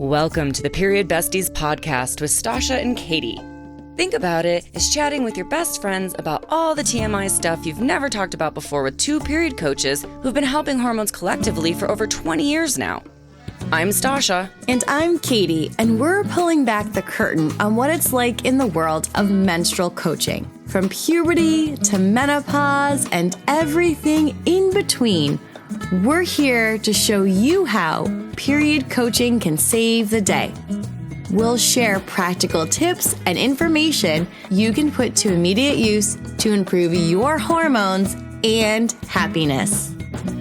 Welcome to the Period Besties podcast with Stasha and Katie. Think about it as chatting with your best friends about all the TMI stuff you've never talked about before with two period coaches who've been helping hormones collectively for over 20 years now. I'm Stasha. And I'm Katie, and we're pulling back the curtain on what it's like in the world of menstrual coaching. From puberty to menopause and everything in between, we're here to show you how period coaching can save the day. We'll share practical tips and information you can put to immediate use to improve your hormones and happiness.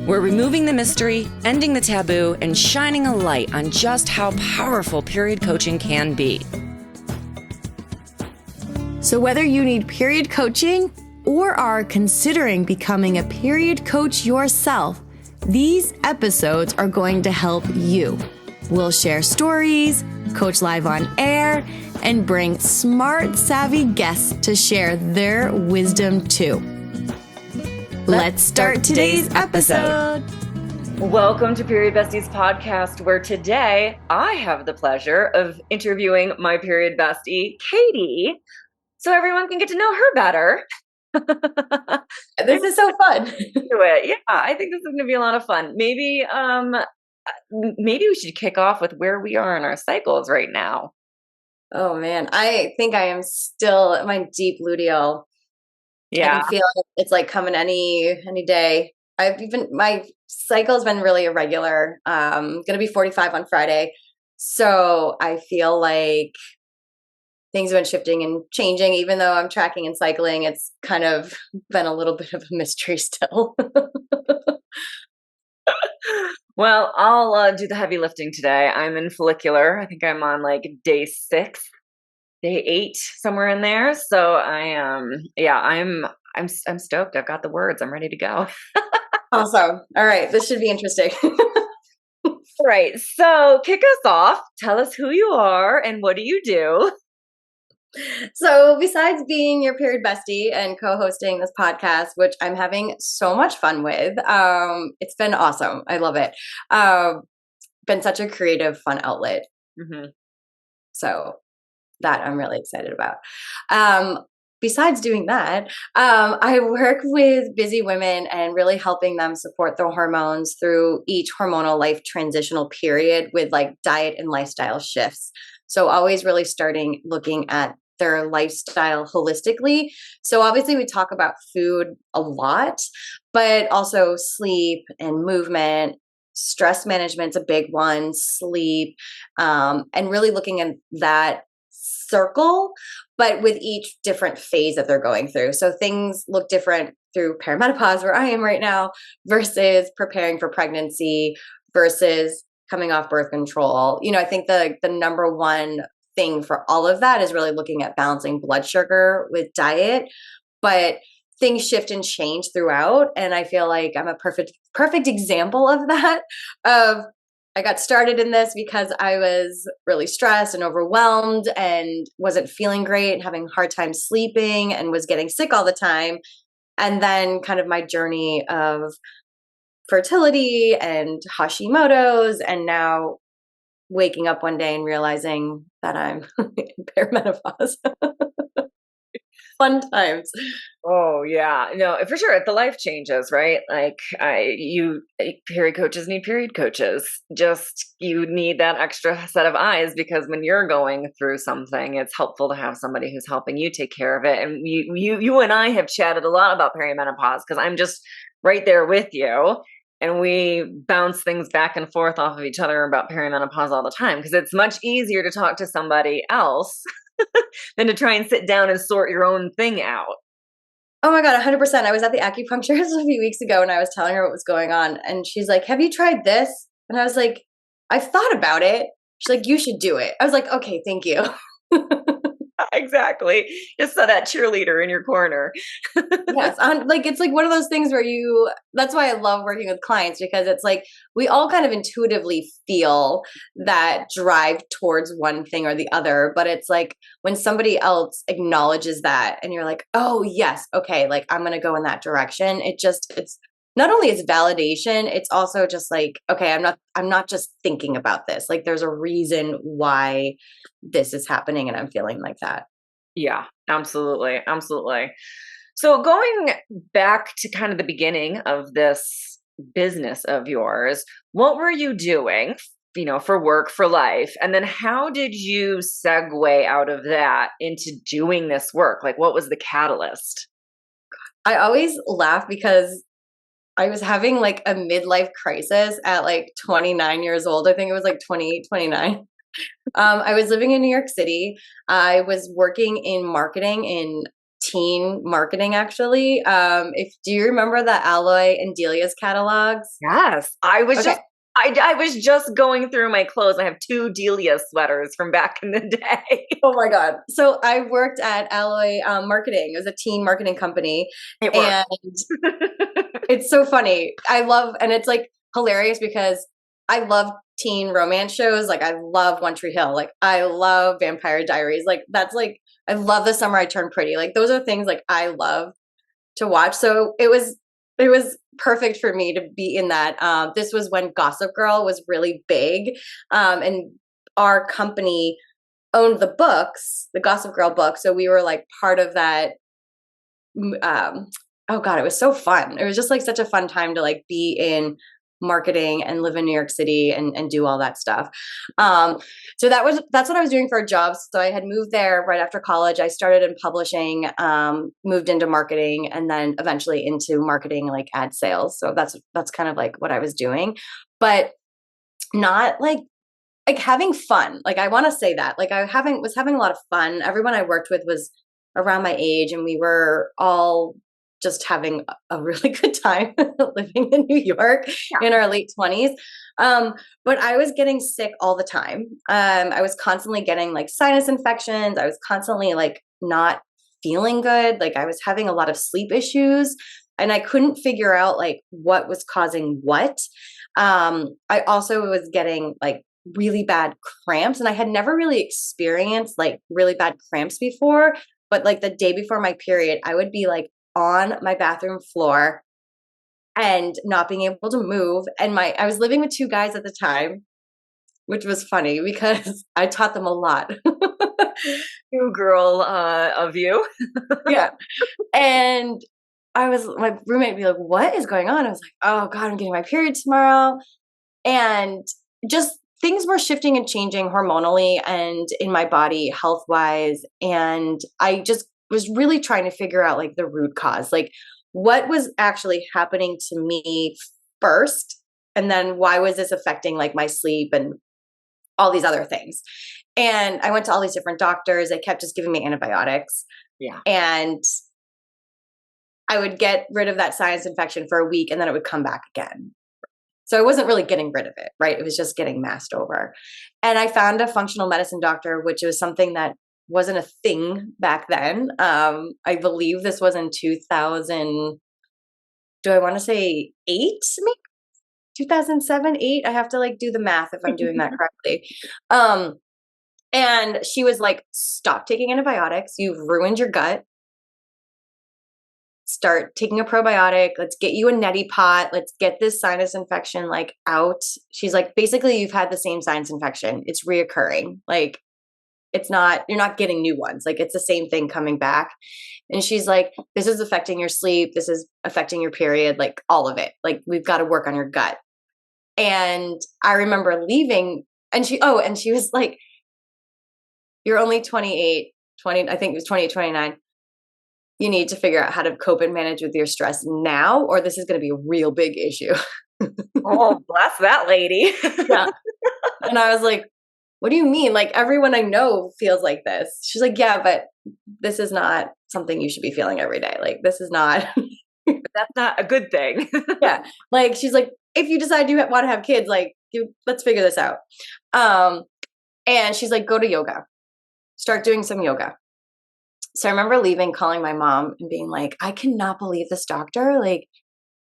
We're removing the mystery, ending the taboo, and shining a light on just how powerful period coaching can be. So whether you need period coaching or are considering becoming a period coach yourself, these episodes are going to help you. We'll share stories, coach live on air, and bring smart, savvy guests to share their wisdom too. Let's start today's episode. Welcome to Period Besties podcast, where today I have the pleasure of interviewing my period bestie, Katie, so everyone can get to know her better. This is so fun. Yeah, I think this is going to be a lot of fun. Maybe we should kick off with where we are in our cycles right now. Oh man, I think I am still at my deep luteal. Yeah, I can feel it's like coming any day. My cycle's been really irregular. Gonna be 45 on Friday, so I feel like things have been shifting and changing. Even though I'm tracking and cycling, it's kind of been a little bit of a mystery still. Well, I'll do the heavy lifting today. I'm in follicular. I think I'm on like day 6, day 8, somewhere in there. So I'm stoked. I've got the words. I'm ready to go. Awesome. All right. This should be interesting. Right. So kick us off. Tell us who you are and what do you do? So besides being your period bestie and co-hosting this podcast, which I'm having so much fun with, it's been awesome. I love it. Been such a creative, fun outlet. Mm-hmm. So that I'm really excited about. Besides doing that, I work with busy women and really helping them support their hormones through each hormonal life transitional period with like diet and lifestyle shifts. So always really looking at their lifestyle holistically. So obviously we talk about food a lot, but also sleep and movement, stress management's a big one, sleep, and really looking at that circle, but with each different phase that they're going through. So things look different through perimenopause, where I am right now, versus preparing for pregnancy, versus coming off birth control. I think the number one thing for all of that is really looking at balancing blood sugar with diet, but things shift and change throughout. And I feel like I'm a perfect example of that. I got started in this because I was really stressed and overwhelmed and wasn't feeling great and having a hard time sleeping and was getting sick all the time. And then kind of my journey of fertility and Hashimoto's, and now waking up one day and realizing that I'm in perimenopause. Fun times. Oh yeah, no, for sure. The life changes, right? Like period coaches need period coaches. Just you need that extra set of eyes, because when you're going through something, it's helpful to have somebody who's helping you take care of it. And you and I have chatted a lot about perimenopause because I'm just right there with you. And we bounce things back and forth off of each other about perimenopause all the time, because it's much easier to talk to somebody else than to try and sit down and sort your own thing out. Oh my God, 100%. I was at the acupuncturist a few weeks ago and I was telling her what was going on. And she's like, have you tried this? And I was like, I've thought about it. She's like, you should do it. I was like, okay, thank you. Exactly. Just so that cheerleader in your corner. Yes. It's like one of those things where that's why I love working with clients, because it's like we all kind of intuitively feel that drive towards one thing or the other. But it's like when somebody else acknowledges that and you're like, oh yes, okay, like I'm going to go in that direction. It's not only is validation, it's also just like, okay, I'm not just thinking about this. Like there's a reason why this is happening and I'm feeling like that. Yeah, absolutely. Absolutely. So going back to kind of the beginning of this business of yours, what were you doing, for work, for life? And then how did you segue out of that into doing this work? Like what was the catalyst? I always laugh because I was having like a midlife crisis at like 29 years old. I think it was like 28, 29. I was living in New York City. I was working in marketing, in teen marketing, actually. If do you remember the Alloy and Delia's catalogs? Yes, Okay. I was just going through my clothes. I have two Delia sweaters from back in the day. Oh my God. So I worked at Alloy Marketing. It was a teen marketing company. It worked. And it's so funny. And it's like hilarious because I love teen romance shows. Like I love One Tree Hill. Like I love Vampire Diaries. Like that's like, I love The Summer I Turned Pretty. Like those are things like I love to watch. So it was perfect for me to be in that. This was when Gossip Girl was really big. And our company owned the books, the Gossip Girl book. So we were like part of that. Oh God, it was so fun. It was just like such a fun time to like be in marketing and live in New York City and do all that stuff. So that's what I was doing for a job. So I had moved there right after college. I started in publishing, moved into marketing, and then eventually into marketing like ad sales. So that's kind of like what I was doing, but not like having fun. Like I want to say that like was having a lot of fun. Everyone I worked with was around my age, and we were all just having a really good time living in New York in our late 20s. But I was getting sick all the time. I was constantly getting like sinus infections. I was constantly like not feeling good. Like I was having a lot of sleep issues, and I couldn't figure out like what was causing what. I also was getting like really bad cramps, and I had never really experienced like really bad cramps before. But like the day before my period, I would be like on my bathroom floor and not being able to move. And I was living with two guys at the time, which was funny because I taught them a lot. New girl of you. Yeah. And my roommate would be like, what is going on? I was like, oh God, I'm getting my period tomorrow. And just things were shifting and changing hormonally and in my body health wise. And I just was really trying to figure out like the root cause, like what was actually happening to me first. And then why was this affecting like my sleep and all these other things? And I went to all these different doctors. They kept just giving me antibiotics. Yeah. And I would get rid of that sinus infection for a week, and then it would come back again. So I wasn't really getting rid of it, right? It was just getting masked over. And I found a functional medicine doctor, which was something that wasn't a thing back then. I believe this was in 2000. Do I want to say 8? Maybe 2007, 8. I have to like do the math if I'm doing that correctly. And she was like, stop taking antibiotics. You've ruined your gut. Start taking a probiotic. Let's get you a neti pot. Let's get this sinus infection like out. She's like, basically, you've had the same sinus infection. It's reoccurring. Like, you're not getting new ones. Like, it's the same thing coming back. And she's like, this is affecting your sleep. This is affecting your period, like all of it. Like, we've got to work on your gut. And I remember leaving, and she was like, you're only 28, 20, I think it was 28, 29. You need to figure out how to cope and manage with your stress now, or this is going to be a real big issue. Oh, bless that lady. Yeah. And I was like, what do you mean? Like everyone I know feels like this. She's like, yeah, but this is not something you should be feeling every day. Like this is not. That's not a good thing. Yeah. Like she's like, if you decide you want to have kids, like let's figure this out. And she's like, go to yoga, start doing some yoga. So I remember leaving, calling my mom and being like, I cannot believe this doctor. Like,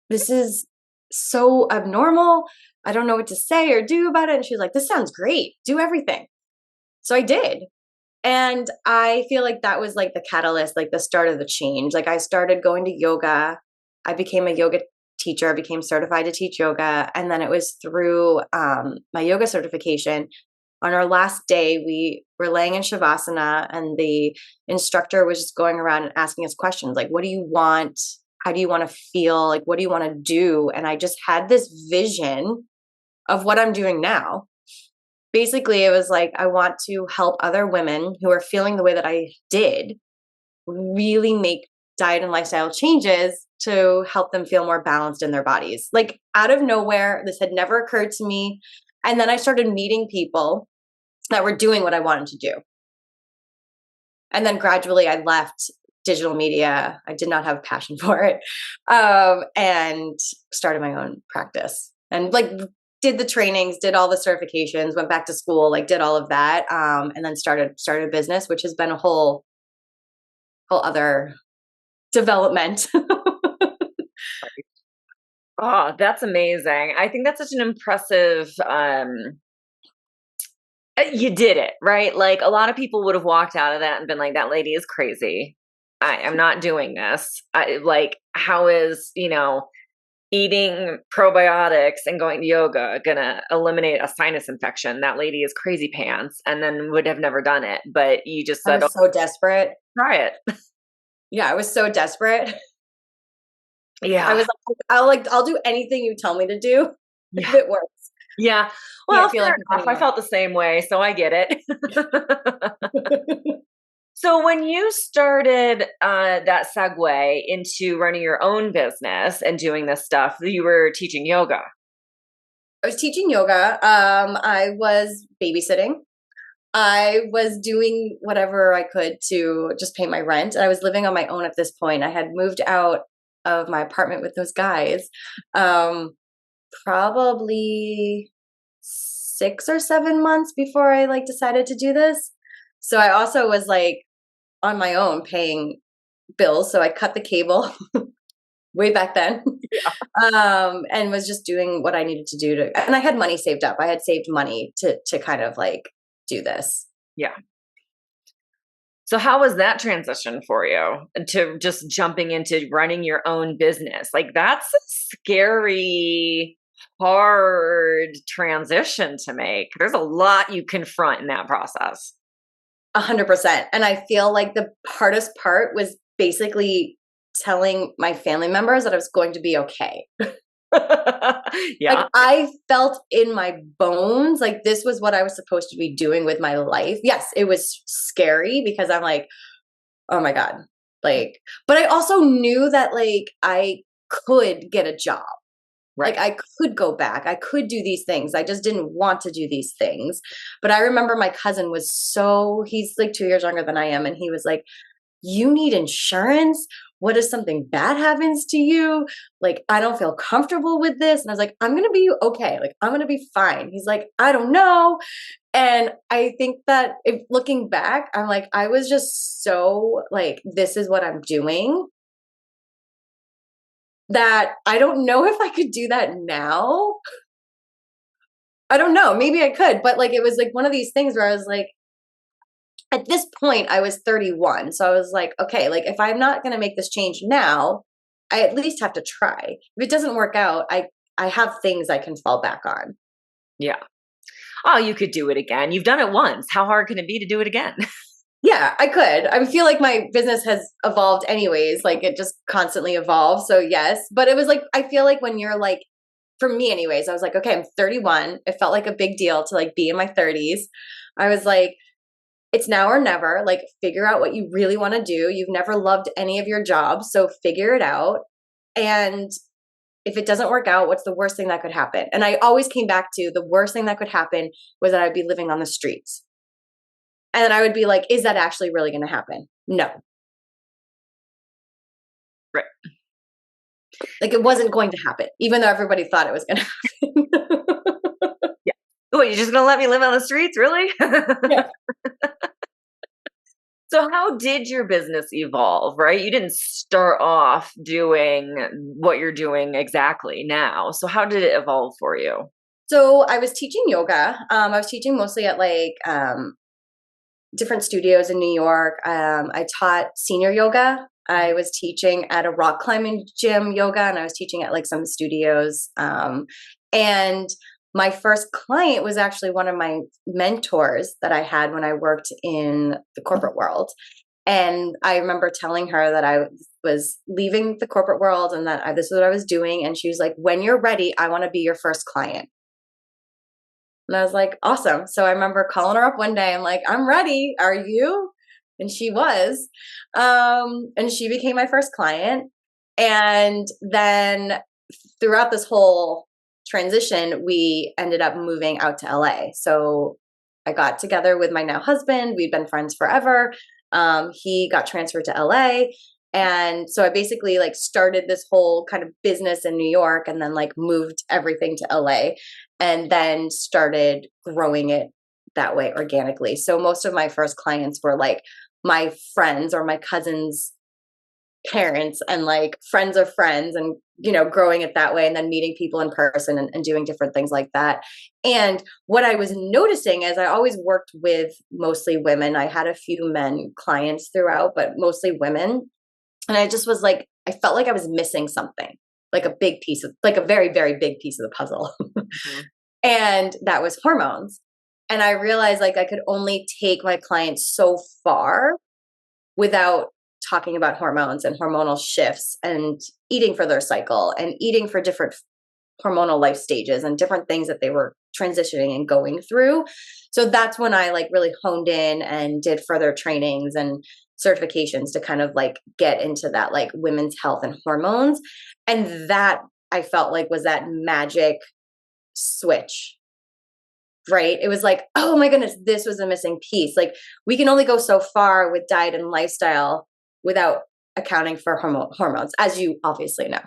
this is so abnormal. I don't know what to say or do about it. And she's like, this sounds great. Do everything. So I did. And I feel like that was like the catalyst, like the start of the change. Like I started going to yoga. I became a yoga teacher. I became certified to teach yoga. And then it was through my yoga certification. On our last day, we were laying in Shavasana, and the instructor was just going around and asking us questions like, what do you want? How do you want to feel? Like, what do you want to do? And I just had this vision of what I'm doing now. Basically, it was like, I want to help other women who are feeling the way that I did really make diet and lifestyle changes to help them feel more balanced in their bodies. Like, out of nowhere, this had never occurred to me. And then I started meeting people that were doing what I wanted to do. And then gradually I left digital media. I did not have a passion for it. And started my own practice and like did the trainings, did all the certifications, went back to school, like did all of that. And then started a business, which has been a whole other development. Oh, that's amazing. I think that's such an impressive, you did it, right? Like a lot of people would have walked out of that and been like, that lady is crazy. I am not doing this. Like, how is, eating probiotics and going to yoga gonna eliminate a sinus infection? That lady is crazy pants, and then would have never done it. But you just I said, was so desperate. try it. Yeah, I was so desperate. Yeah. I was like, I'll do anything you tell me to do if it works. Yeah. Well, Feel like I felt the same way, so I get it. So when you started that segue into running your own business and doing this stuff, you were teaching yoga. I was teaching yoga. I was babysitting. I was doing whatever I could to just pay my rent. I was living on my own at this point. I had moved out of my apartment with those guys probably 6 or 7 months before I like decided to do this. So I also was like on my own paying bills. So I cut the cable way back then. And was just doing what I needed to do and I had money saved up. I had saved money to kind of like do this. Yeah. So how was that transition for you to just jumping into running your own business? Like that's a scary, hard transition to make. There's a lot you confront in that process. 100%. And I feel like the hardest part was basically telling my family members that I was going to be okay. Yeah. Like I felt in my bones like this was what I was supposed to be doing with my life. Yes, it was scary because I'm like, oh my God. Like, but I also knew that like I could get a job. Right. Like I could go back. I could do these things. I just didn't want to do these things. But I remember my cousin was he's like 2 years younger than I am. And he was like, you need insurance? What if something bad happens to you? Like, I don't feel comfortable with this. And I was like, I'm going to be okay. Like, I'm going to be fine. He's like, I don't know. And I think that if looking back, I'm like, I was just so like, this is what I'm doing, that I don't know if I could do that now. I don't know. Maybe I could, but like, it was like one of these things where I was like, at this point, I was 31. So I was like, okay, like if I'm not going to make this change now, I at least have to try. If it doesn't work out, I have things I can fall back on. Yeah. Oh, you could do it again. You've done it once. How hard can it be to do it again? Yeah, I could. I feel like my business has evolved anyways. Like it just constantly evolves. So yes, but it was like, I feel like when you're like, for me anyways, I was like, okay, I'm 31. It felt like a big deal to like be in my 30s. I was like, it's now or never. Like figure out what you really want to do. You've never loved any of your jobs, so figure it out. And if it doesn't work out, what's the worst thing that could happen? And I always came back to the worst thing that could happen was that I'd be living on the streets. And then I would be like, is that actually really going to happen? No. Right. Like it wasn't going to happen, even though everybody thought it was going to happen. Yeah. Oh, you're just going to let me live on the streets? Really? Yeah. So how did your business evolve, right? You didn't start off doing what you're doing exactly now. So how did it evolve for you? So I was teaching yoga. I was teaching mostly at like different studios in New York. I taught senior yoga I was teaching at a rock climbing gym, yoga, and I was teaching at like some studios. And my first client was actually one of my mentors that I had when I worked in the corporate world. And I remember telling her that I was leaving the corporate world and that this is what I was doing. And she was like, when you're ready, I want to be your first client. And I was like, awesome. So I remember calling her up one day. I'm like, I'm ready. Are you? And she was. And she became my first client. And then throughout this whole transition, we ended up moving out to LA. So I got together with my now husband. We'd been friends forever. He got transferred to LA. And so I basically like started this whole kind of business in New York and then like moved everything to LA and then started growing it that way organically. So most of my first clients were like my friends or my cousins' parents and like friends of friends and, you know, growing it that way and then meeting people in person and doing different things like that. And what I was noticing is I always worked with mostly women. I had a few men clients throughout, but mostly women. And I just was like, I felt like I was missing something, like a big piece of, like a very, very big piece of the puzzle. Mm-hmm. And that was hormones. And I realized like I could only take my clients so far without talking about hormones and hormonal shifts and eating for their cycle and eating for different hormonal life stages and different things that they were transitioning and going through. So that's when I like really honed in and did further trainings and certifications to kind of like get into that like women's health and hormones. And that I felt like was that magic switch, right? It was like, oh my goodness, this was a missing piece. Like we can only go so far with diet and lifestyle without accounting for hormones, as you obviously know.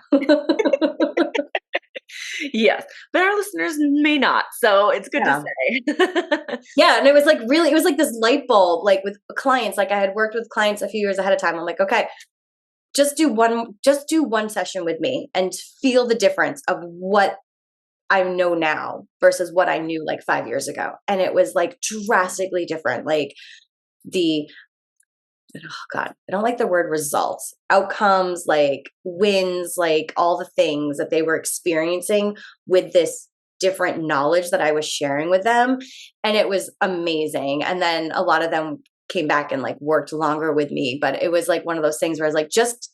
Yes, but our listeners may not, so it's good Yeah. to say. Yeah. And it was like really, it was like this light bulb, like with clients, like I had worked with clients a few years ahead of time. I'm like, okay, just do one session with me and feel the difference of what I know now versus what I knew like 5 years ago. And it was like drastically different. Like the, oh God, I don't like the word results, outcomes, like wins, like all the things that they were experiencing with this different knowledge that I was sharing with them. And it was amazing. And then a lot of them came back and like worked longer with me. But it was like one of those things where I was like, just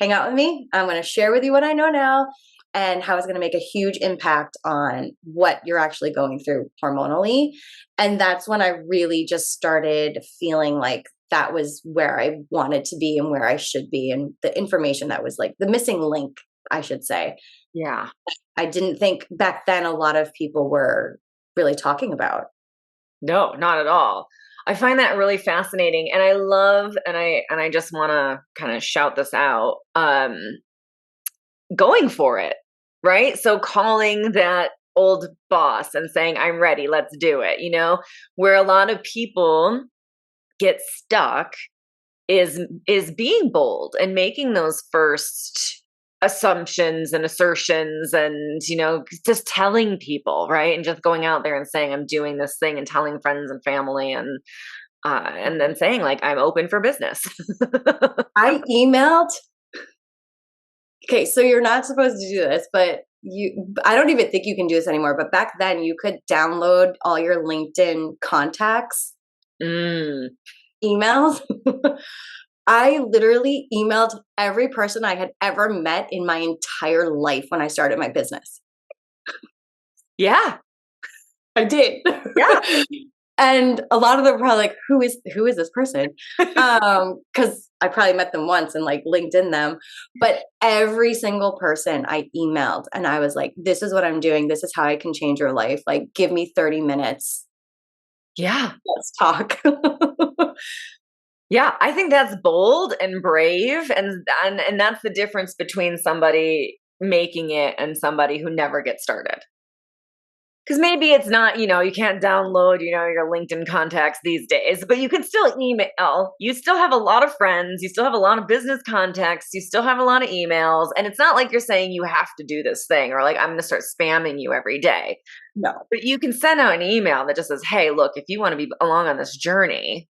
hang out with me. I'm going to share with you what I know now and how it's going to make a huge impact on what you're actually going through hormonally. And that's when I really just started feeling like that was where I wanted to be and where I should be. And the information that was like the missing link, I should say. Yeah. I didn't think back then a lot of people were really talking about. No, not at all. I find that really fascinating. And I love, and I just want to kind of shout this out, going for it, right? So calling that old boss and saying, I'm ready, let's do it, you know, where a lot of people get stuck is being bold and making those first assumptions and assertions and, you know, just telling people, right? And just going out there and saying, I'm doing this thing and telling friends and family and then saying like, I'm open for business. I emailed. Okay, so you're not supposed to do this, but I don't even think you can do this anymore. But back then you could download all your LinkedIn contacts, emails. I literally emailed every person I had ever met in my entire life when I started my business. Yeah, I did. yeah. And a lot of them were probably like, who is this person? Because I probably met them once and like LinkedIn them. But every single person I emailed and I was like, this is what I'm doing. This is how I can change your life. Like, give me 30 minutes. Yeah. Let's talk. Yeah, I think that's bold and brave, and that's the difference between somebody making it and somebody who never gets started. Because maybe it's not, you know, you can't download, you know, your LinkedIn contacts these days, but you can still email. You still have a lot of friends. You still have a lot of business contacts. You still have a lot of emails. And it's not like you're saying you have to do this thing or like, I'm going to start spamming you every day. No. But you can send out an email that just says, hey, look, if you want to be along on this journey,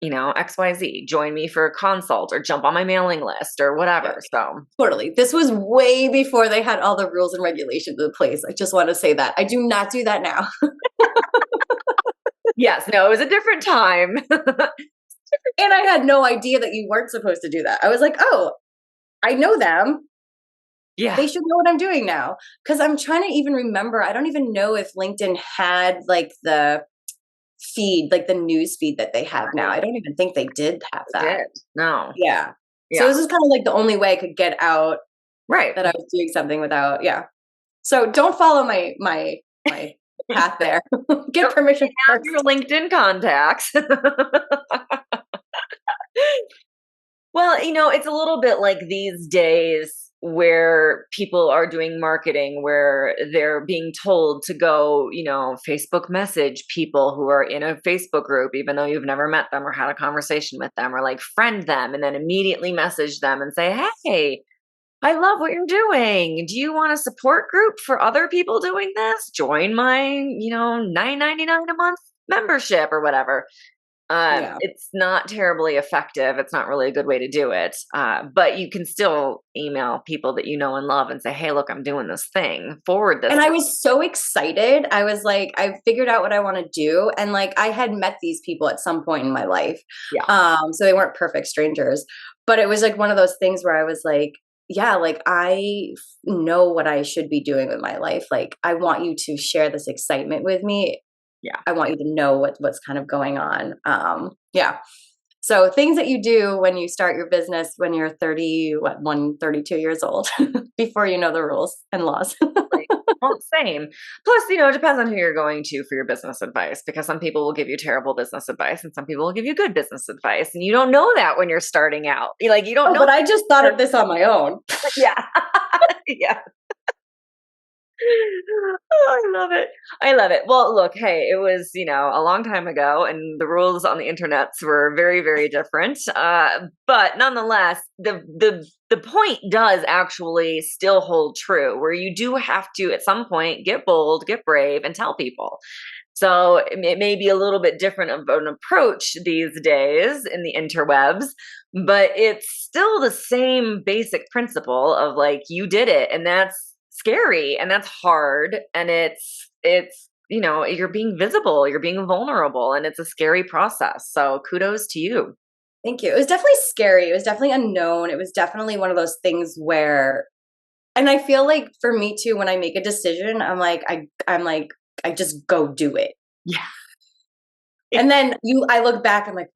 XYZ, join me for a consult or jump on my mailing list or Yeah, whatever. So totally. This was way before they had all the rules and regulations in place. I just want to say that. I do not do that now. yes, no, it was a different time. And I had no idea that you weren't supposed to do that. I was like, oh, I know them. Yeah. They should know what I'm doing now. Because I'm trying to even remember. I don't even know if LinkedIn had like the feed, like the news feed that they have now. I don't even think they did have It that. did. No. Yeah. So Yeah. this is kind of like the only way I could get out Right. that I was doing something without, yeah. So don't follow my path there. Get permission Have first. your LinkedIn contacts. Well, it's a little bit like these days where people are doing marketing where they're being told to go, Facebook message people who are in a Facebook group, even though you've never met them or had a conversation with them, or like friend them and then immediately message them and say, hey, I love what you're doing. Do you want a support group for other people doing this? Join my, $9.99 a month membership or whatever. Yeah. It's not terribly effective. It's not really a good way to do it. But you can still email people that you know and love and say, hey, look, I'm doing this thing. Forward this. And I was so excited. I was like, I figured out what I want to do. And like I had met these people at some point in my life. Yeah. So they weren't perfect strangers. But it was like one of those things where I was like, yeah, like know what I should be doing with my life. Like I want you to share this excitement with me. Yeah. I want you to know what's kind of going on. Yeah. So things that you do when you start your business when you're 32 years old, before you know the rules and laws. Right. Well, same. Plus, it depends on who you're going to for your business advice, because some people will give you terrible business advice and some people will give you good business advice. And you don't know that when you're starting out. You don't Oh, know. but I just thought of this on my own. Yeah. Yeah. Oh, I love it. I love it. Well, look, hey, it was, a long time ago and the rules on the internets were very, very different. But nonetheless, the point does actually still hold true, where you do have to, at some point, get bold, get brave, and tell people. So it may be a little bit different of an approach these days in the interwebs, but it's still the same basic principle of like, you did it, and that's scary and that's hard, and it's you're being visible, you're being vulnerable, and it's a scary process. So kudos to you. Thank you. It was definitely scary. It was definitely unknown. It was definitely one of those things where, and I feel like for me too, when I make a decision, I'm like, I just go do it. Yeah. And then I look back, I'm like,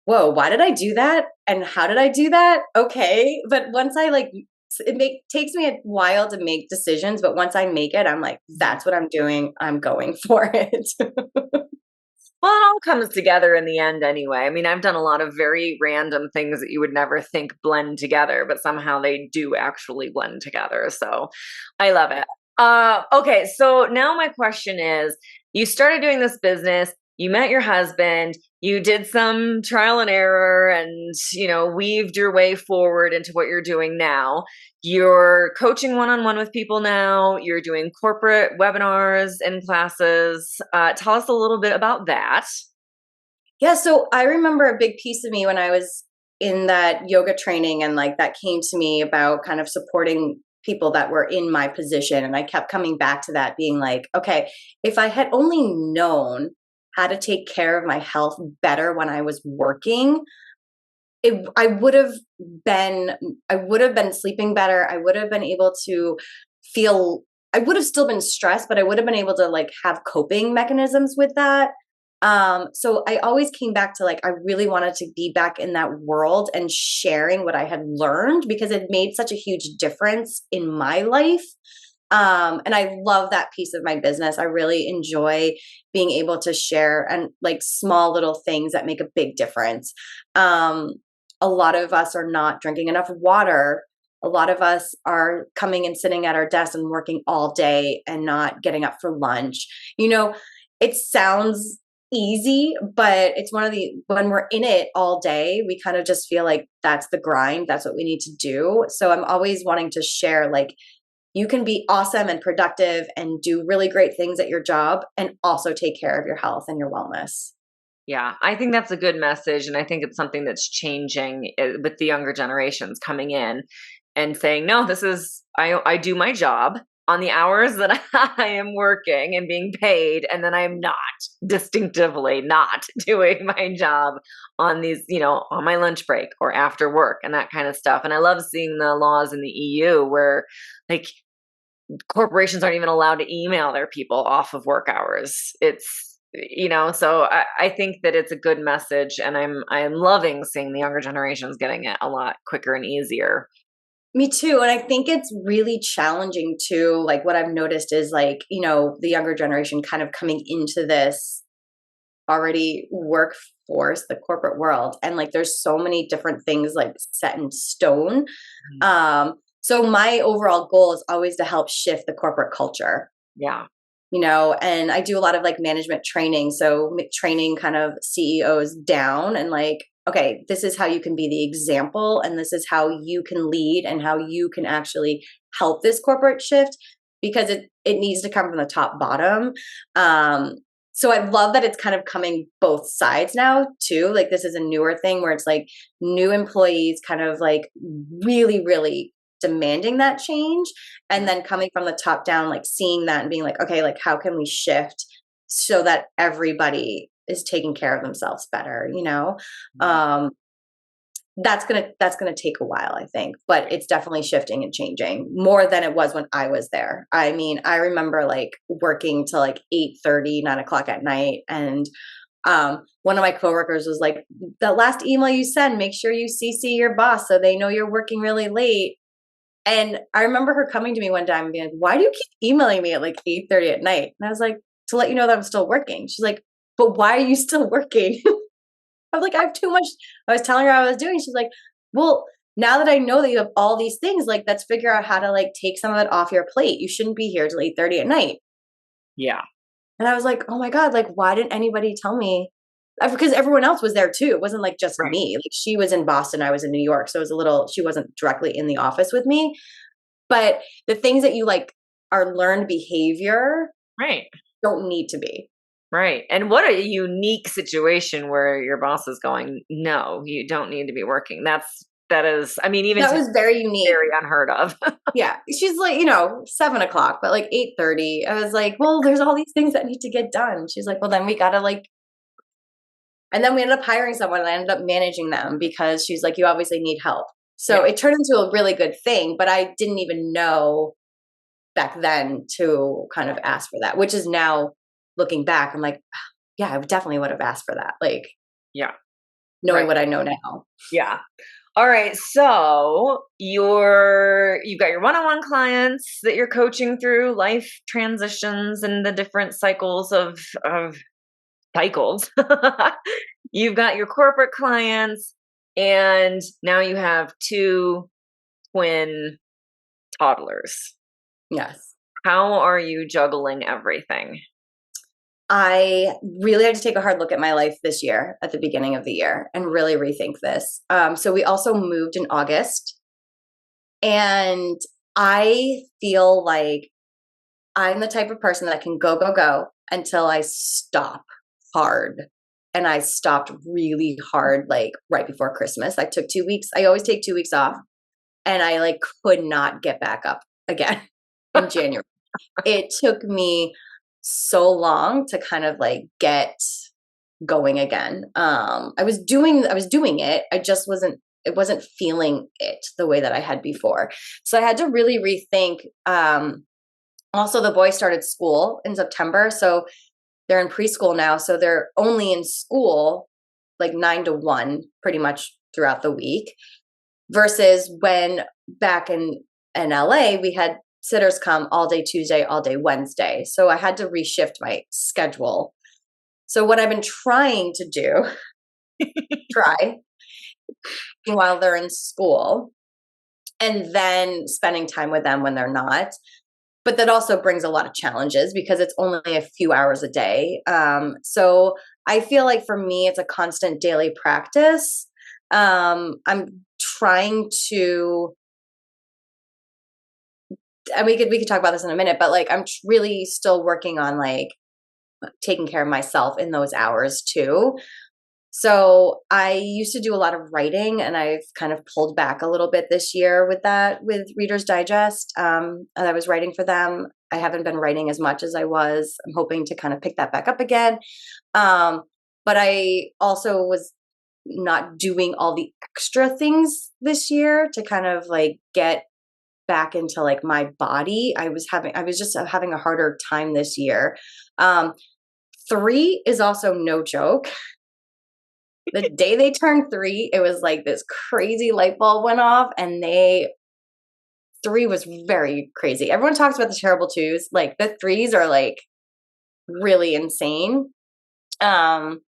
whoa, why did I do that? And how did I do that? Okay. But once I takes me a while to make decisions, but once I make it, I'm like, that's what I'm doing. I'm going for it. Well, it all comes together in the end anyway. I mean, I've done a lot of very random things that you would never think blend together, but somehow they do actually blend together. So I love it. Okay, so now my question is, you started doing this business, you met your husband, you did some trial and error and, weaved your way forward into what you're doing now. You're coaching one-on-one with people now. You're doing corporate webinars and classes. Tell us a little bit about that. Yeah. So I remember a big piece of me when I was in that yoga training, and like that came to me about kind of supporting people that were in my position. And I kept coming back to that, being like, okay, if I had only known how to take care of my health better when I was working, I would have been sleeping better. I would have been able to I would have still been stressed, but I would have been able to like have coping mechanisms with that. So I always came back to like, I really wanted to be back in that world and sharing what I had learned, because it made such a huge difference in my life. And I love that piece of my business. I really enjoy being able to share and like small little things that make a big difference. A lot of us are not drinking enough water. A lot of us are coming and sitting at our desk and working all day and not getting up for lunch. It sounds easy, but it's when we're in it all day, we kind of just feel like that's the grind. That's what we need to do. So I'm always wanting to share, like, you can be awesome and productive and do really great things at your job and also take care of your health and your wellness. Yeah, I think that's a good message, and I think it's something that's changing with the younger generations coming in and saying, "No, this is I do my job on the hours that I am working and being paid, and then I'm not distinctively not doing my job on these, on my lunch break or after work and that kind of stuff." And I love seeing the laws in the EU where like corporations aren't even allowed to email their people off of work hours. So I think that it's a good message, and I'm loving seeing the younger generations getting it a lot quicker and easier. Me too. And I think it's really challenging too. Like what I've noticed is like, the younger generation kind of coming into this already workforce, the corporate world. And like there's so many different things like set in stone. Mm. So my overall goal is always to help shift the corporate culture. Yeah. And I do a lot of like management training. So training kind of CEOs down and like, okay, this is how you can be the example and this is how you can lead and how you can actually help this corporate shift because it needs to come from the top bottom. So I love that it's kind of coming both sides now too. Like this is a newer thing where it's like new employees kind of like really, really demanding that change and then coming from the top down, like seeing that and being like, okay, like how can we shift so that everybody is taking care of themselves better, um that's gonna take a while, I think, but it's definitely shifting and changing more than it was when I was there. I mean, I remember like working till like 8:30, 9 o'clock at night, and one of my coworkers was like, "The last email you send, make sure you CC your boss so they know you're working really late." And I remember her coming to me one time and being like, "Why do you keep emailing me at like 8:30 at night?" And I was like, "To let you know that I'm still working." She's like, "But why are you still working?" I'm like, "I have too much." I was telling her I was doing. She's like, "Well, now that I know that you have all these things, like let's figure out how to like take some of it off your plate. You shouldn't be here till 8:30 at night." Yeah. And I was like, "Oh my God, like why didn't anybody tell me?" Because everyone else was there too. It wasn't like just Right. me. Like she was in Boston, I was in New York. So it was a little, she wasn't directly in the office with me. But the things that you like are learned behavior Right. don't need to be. Right. And what a unique situation where your boss is going, "No, you don't need to be working." That is, I mean, even That to was very unique. very unheard of. Yeah. She's like, 7 o'clock, but like 8:30. I was like, well, there's all these things that need to get done. She's like, well, then we gotta like, and then we ended up hiring someone and I ended up managing them because she's like, you obviously need help. So Yeah. it turned into a really good thing, but I didn't even know back then to kind of ask for that, which is now looking back, I'm like, yeah, I definitely would have asked for that. Like Yeah. knowing Right. what I know now. Yeah. All right. So you've got your one-on-one clients that you're coaching through life transitions and the different cycles of cycles. You've got your corporate clients, and now you have two twin toddlers. Yes. How are you juggling everything? I really had to take a hard look at my life this year at the beginning of the year and really rethink this. So we also moved in August, and I feel like I'm the type of person that can go, go, go until I stop hard. And I stopped really hard, like right before Christmas. I took 2 weeks. I always take 2 weeks off, and I like could not get back up again in January. It took me so long to kind of like get going again. I was doing it. I just wasn't feeling it the way that I had before. So I had to really rethink. Also the boys started school in September. So they're in preschool now. So they're only in school like 9 to 1 pretty much throughout the week. Versus when back in LA, we had sitters come all day Tuesday, all day Wednesday. So I had to reshift my schedule. So what I've been trying to do, try while they're in school and then spending time with them when they're not. But that also brings a lot of challenges because it's only a few hours a day. So I feel like for me, it's a constant daily practice. I'm trying to, and we could talk about this in a minute, but like I'm really still working on like taking care of myself in those hours too. So I used to do a lot of writing, and I've kind of pulled back a little bit this year with that, with Reader's Digest. And I was writing for them. I haven't been writing as much as I was. I'm hoping to kind of pick that back up again. But I also was not doing all the extra things this year to kind of like get back into like my body. I was just having a harder time this year. 3 is also no joke. The day they turned 3, it was like this crazy light bulb went off, and 3 was very crazy. Everyone talks about the terrible 2s. Like the 3s are like really insane. And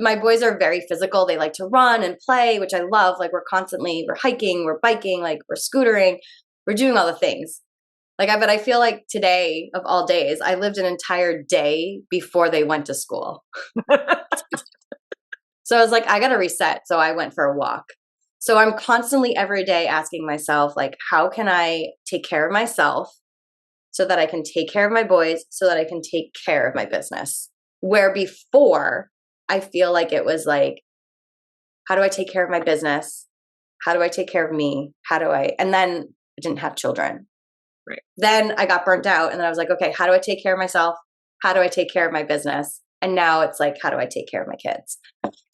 my boys are very physical. They like to run and play, which I love. Like we're hiking, we're biking, like we're scootering, we're doing all the things. But I feel like today of all days, I lived an entire day before they went to school. So I was like, I got to reset. So I went for a walk. So I'm constantly every day asking myself, like, how can I take care of myself so that I can take care of my boys, so that I can take care of my business? Where before I feel like it was like, how do I take care of my business? How do I take care of me? And then I didn't have children. Right. Then I got burnt out, and then I was like, okay, how do I take care of myself? How do I take care of my business? And now it's like, how do I take care of my kids?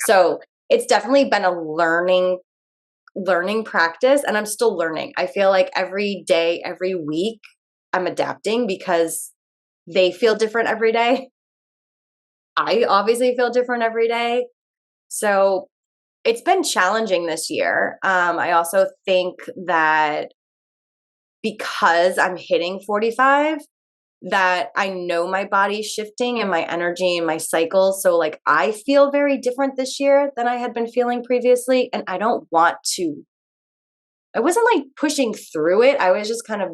So it's definitely been a learning practice, and I'm still learning. I feel like every day, every week, I'm adapting because they feel different every day. I obviously feel different every day. So it's been challenging this year. I also think that because I'm hitting 45, that I know my body's shifting and my energy and my cycles. So like I feel very different this year than I had been feeling previously. And I wasn't like pushing through it. I was just kind of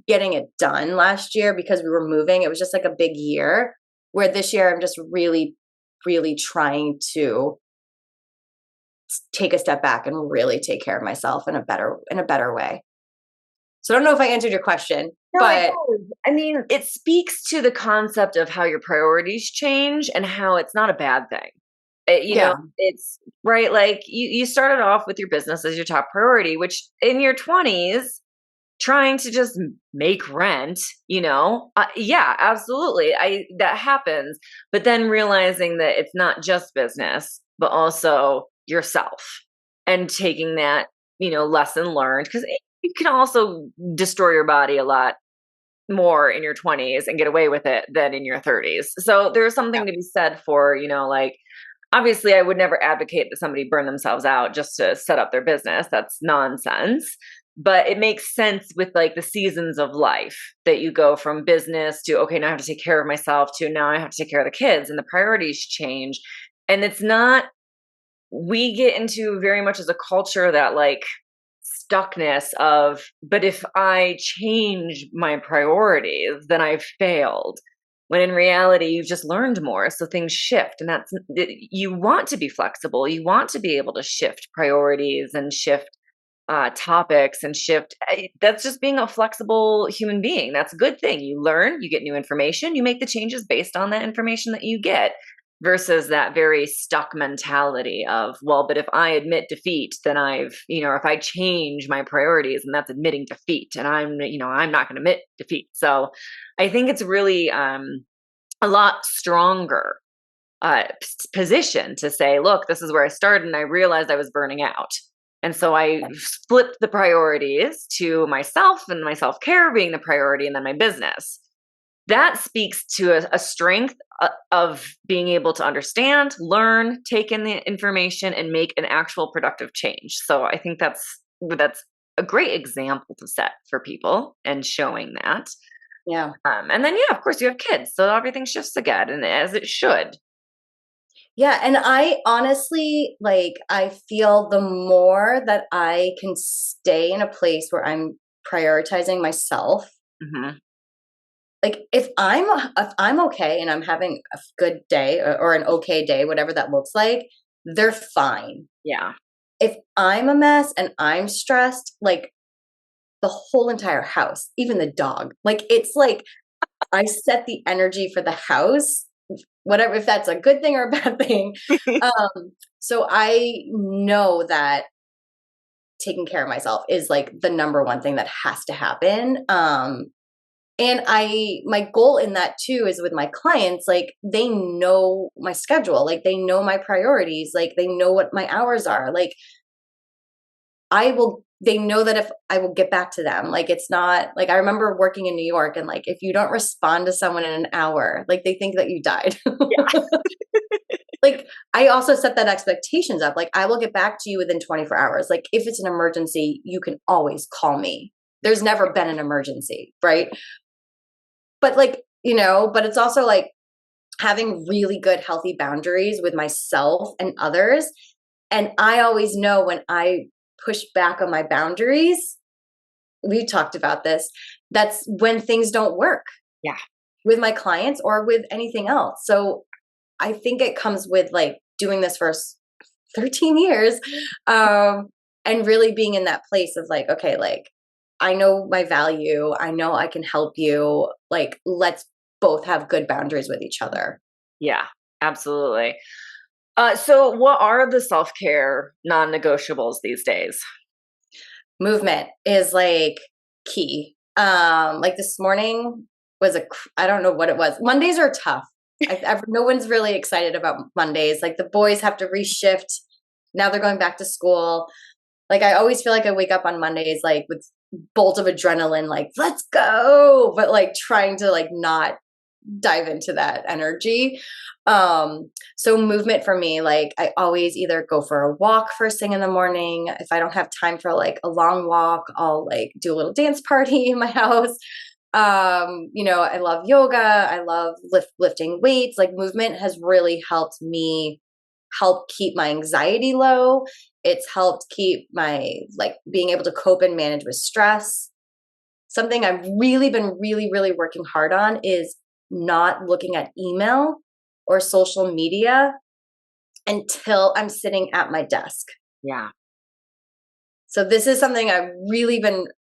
getting it done last year because we were moving. It was just like a big year, where this year I'm just really, really trying to take a step back and really take care of myself in a better way. So I don't know if I answered your question, but I mean, it speaks to the concept of how your priorities change and how it's not a bad thing. It's right. Like you started off with your business as your top priority, which in your 20s, trying to just make rent, yeah, absolutely. That happens. But then realizing that it's not just business, but also yourself, and taking that, lesson learned, because you can also destroy your body a lot more in your 20s and get away with it than in your 30s. So there's something to be said for, like, obviously I would never advocate that somebody burn themselves out just to set up their business. That's nonsense. But it makes sense with like the seasons of life that you go from business to, okay, now I have to take care of myself, to now I have to take care of the kids, and the priorities change. And it's not, we get into very much as a culture that like stuckness of, but if I change my priorities, then I've failed. When in reality, you've just learned more. So things shift. And you want to be flexible. You want to be able to shift priorities and shift topics and shift. That's just being a flexible human being. That's a good thing. You learn, you get new information, you make the changes based on that information that you get, versus that very stuck mentality of, well, but if I admit defeat, then if I change my priorities, and that's admitting defeat, and I'm not going to admit defeat. So I think it's really a lot stronger position to say, look, this is where I started, and I realized I was burning out. And so I flipped the priorities to myself, and my self-care being the priority, and then my business. That speaks to a strength of being able to understand, learn, take in the information, and make an actual productive change. So I think that's a great example to set for people, and showing that. Yeah. And then, of course you have kids. So everything shifts again, and as it should. Yeah. And I honestly, I feel the more that I can stay in a place where I'm prioritizing myself, Mm-hmm. like if I'm okay and I'm having a good day, or an okay day, whatever that looks like, they're fine. Yeah. If I'm a mess and I'm stressed, like the whole entire house, even the dog, like it's like I set the energy for the house, whatever, if that's a good thing or a bad thing. So I know that taking care of myself is like the number one thing that has to happen. And my goal in that too is with my clients, like they know my schedule, like they know my priorities, like they know what my hours are. Like they know that if I will get back to them, like it's not like I remember working in New York and like if you don't respond to someone in an hour, like they think that you died. Yeah. Like I also set that expectations up. Like I will get back to you within 24 hours. Like if it's an emergency, you can always call me. There's never been an emergency, right? But like, but it's also like having really good healthy boundaries with myself and others. And I always know when I push back on my boundaries, we talked about this, that's when things don't work. Yeah. With my clients or with anything else. So I think it comes with like doing this for 13 years and really being in that place of like, okay, like I know my value. I know I can help you. Like, let's both have good boundaries with each other. Yeah, absolutely. So what are the self-care non-negotiables these days? Movement is like key. Like this morning was I don't know what it was. Mondays are tough. No one's really excited about Mondays. Like the boys have to reshift. Now they're going back to school. Like I always feel like I wake up on Mondays like with bolt of adrenaline, like let's go, but like trying to like not dive into that energy. So movement for me, like I always either go for a walk first thing in the morning. If I don't have time for like a long walk, I'll like do a little dance party in my house. I love yoga. I love lifting weights. Like movement has really helped me help keep my anxiety low. It's helped keep my like being able to cope and manage with stress. Something I've really been really working hard on is not looking at email or social media until I'm sitting at my desk. Yeah. So this is something I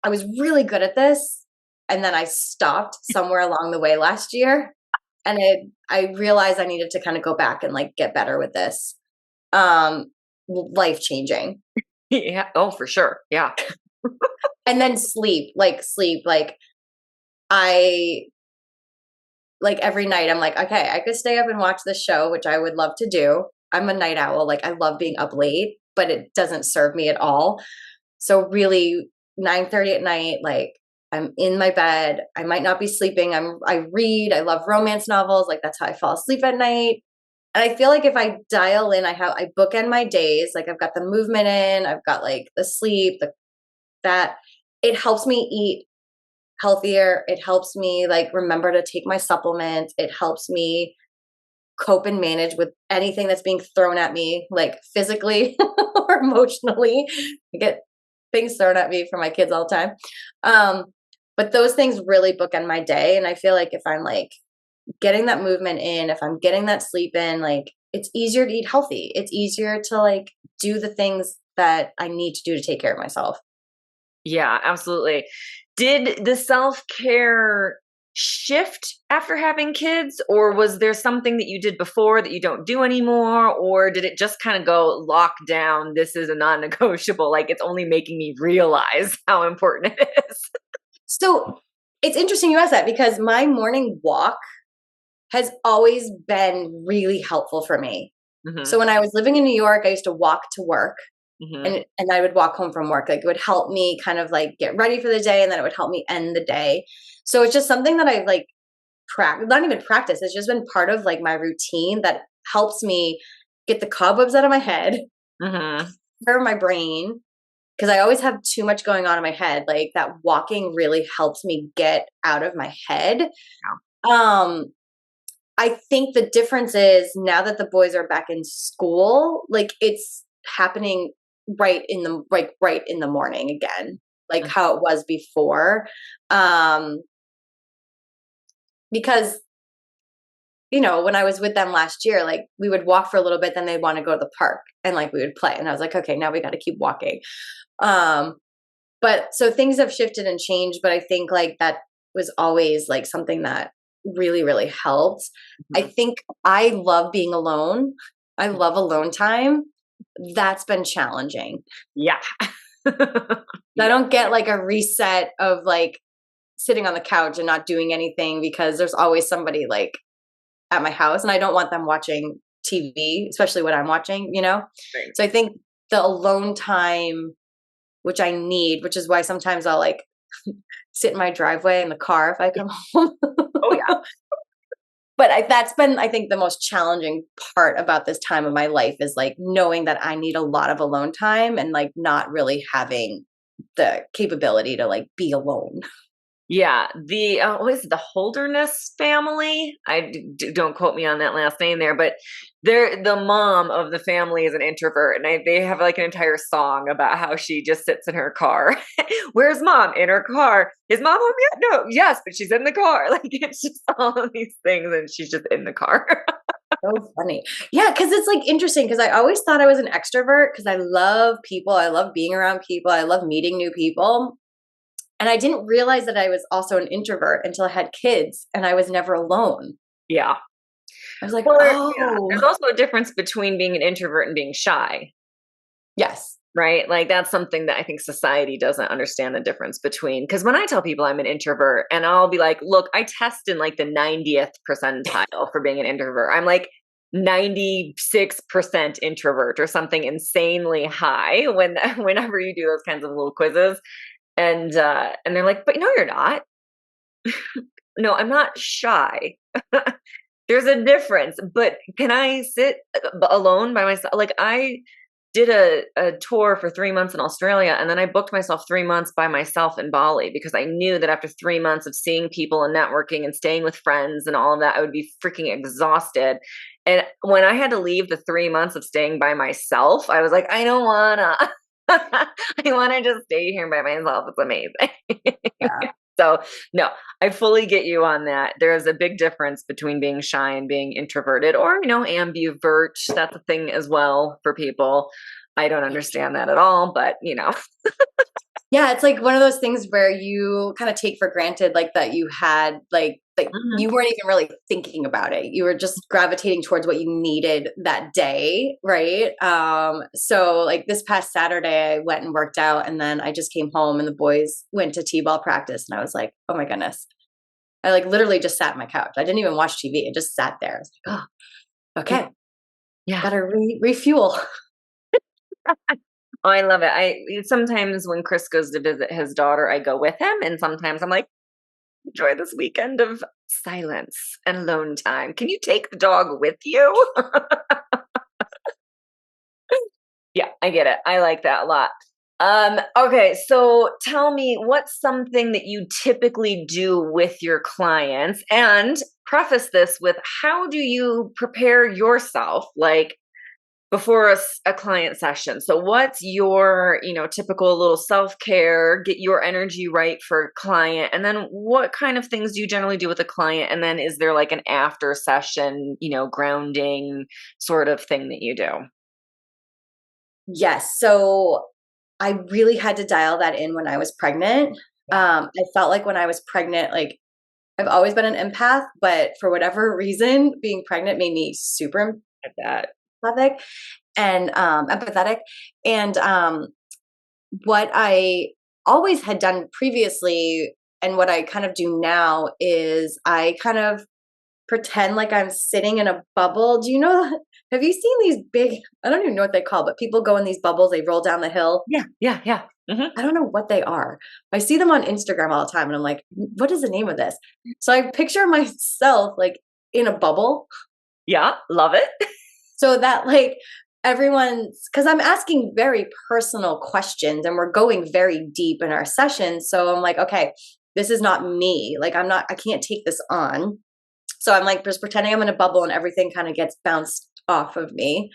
was really good at this. And then I stopped somewhere along the way last year. And I realized I needed to kind of go back and like get better with this. Life changing. Yeah. Oh, for sure. Yeah. And then sleep. I like every night I'm like, okay, I could stay up and watch this show, which I would love to do. I'm a night owl. Like I love being up late, but it doesn't serve me at all. So really 9:30 at night, like I'm in my bed. I might not be sleeping. I read. I love romance novels. Like that's how I fall asleep at night. And I feel like if I dial in, I bookend my days. Like I've got the movement in, I've got like the sleep, that it helps me eat healthier. It helps me like remember to take my supplements. It helps me cope and manage with anything that's being thrown at me, like physically or emotionally. I get things thrown at me from my kids all the time. But those things really bookend my day. And I feel like if I'm like getting that movement in, if I'm getting that sleep in, like it's easier to eat healthy. It's easier to like do the things that I need to do to take care of myself. Yeah, absolutely. Did the self-care shift after having kids, or was there something that you did before that you don't do anymore, or did it just kind of go lock down? This is a non-negotiable. Like it's only making me realize how important it is. So it's interesting you ask that because my morning walk has always been really helpful for me. Mm-hmm. So when I was living in New York, I used to walk to work. Mm-hmm. And I would walk home from work. Like it would help me kind of like get ready for the day, and then it would help me end the day. So it's just something that I've like not even practice. It's just been part of like my routine that helps me get the cobwebs out of my head, Mm-hmm. clear my brain, because I always have too much going on in my head. Like that walking really helps me get out of my head. Yeah. I think the difference is now that the boys are back in school, like it's happening right in the morning again, like Mm-hmm. how it was before. Because when I was with them last year, like we would walk for a little bit, then they'd want to go to the park and like we would play. And I was like, okay, now we got to keep walking. But so things have shifted and changed, but I think like that was always like something that really, really helped. I Mhm. think I love being alone. I love alone time. That's been challenging. Yeah. I Yeah. don't get like a reset of like sitting on the couch and not doing anything because there's always somebody like at my house and I don't want them watching TV, especially what I'm watching, you know? Right. So I think the alone time, which I need, which is why sometimes I'll like sit in my driveway in the car if I come home. Oh, yeah. But that's been, I think, the most challenging part about this time of my life is like knowing that I need a lot of alone time and like not really having the capability to like be alone. Yeah, the what is it, the Holderness family? Don't quote me on that last name there, but they're the mom of the family is an introvert, and they have like an entire song about how she just sits in her car. Where's mom? In her car. Is mom home yet? No, yes, but she's in the car. Like it's just all of these things, and she's just in the car. So funny. Yeah, because it's like interesting because I always thought I was an extrovert because I love people. I love being around people. I love meeting new people. And I didn't realize that I was also an introvert until I had kids and I was never alone. Yeah. I was like, Well, yeah. oh, There's also a difference between being an introvert and being shy. yes. Right? Like that's something that I think society doesn't understand the difference between. Because when I tell people I'm an introvert and I'll be like, look, I test in like the 90th percentile for being an introvert. I'm like 96% introvert or something insanely high whenever you do those kinds of little quizzes. And they're like, but no, you're not. No, I'm not shy. There's a difference. But can I sit alone by myself? Like I did a tour for 3 months in Australia, and then I booked myself 3 months by myself in Bali because I knew that after 3 months of seeing people and networking and staying with friends and all of that, I would be freaking exhausted. And when I had to leave the 3 months of staying by myself, I was like, I don't wanna. I want to just stay here by myself. It's amazing. Yeah. So, no, I fully get you on that. There's a big difference between being shy and being introverted or, ambivert. That's a thing as well for people. I don't understand that at all, but. Yeah, it's like one of those things where you kind of take for granted like that you had like Mhm. you weren't even really thinking about it. You were just gravitating towards what you needed that day, right? So like this past Saturday I went and worked out and then I just came home and the boys went to T-ball practice and I was like, "Oh my goodness." I like literally just sat on my couch. I didn't even watch TV. I just sat there. I was like, "Oh, Yeah. okay. Yeah. Got to refuel." Oh, I love it. I sometimes when Chris goes to visit his daughter, I go with him, and sometimes I'm like, enjoy this weekend of silence and alone time. Can you take the dog with you? Yeah, I get it. I like that a lot. Okay, so tell me what's something that you typically do with your clients and preface this with how do you prepare yourself like before a client session? So what's your, typical little self-care, get your energy right for a client, and then what kind of things do you generally do with a client? And then is there like an after session, grounding sort of thing that you do? Yes. So I really had to dial that in when I was pregnant. I felt like when I was pregnant, like I've always been an empath, but for whatever reason, being pregnant made me super At that. empathetic and empathetic. And what I always had done previously, and what I kind of do now, is I kind of pretend like I'm sitting in a bubble. Do you know? Have you seen these big? I don't even know what they call, but people go in these bubbles. They roll down the hill. Yeah, yeah, yeah. Mhm. I don't know what they are. I see them on Instagram all the time and I'm like, what is the name of this? So I picture myself like in a bubble Yeah, love it. so that like everyone's because I'm asking very personal questions and we're going very deep in our session. So I'm like, okay, this is not me. Like I can't take this on. So I'm like just pretending I'm in a bubble and everything kind of gets bounced off of me.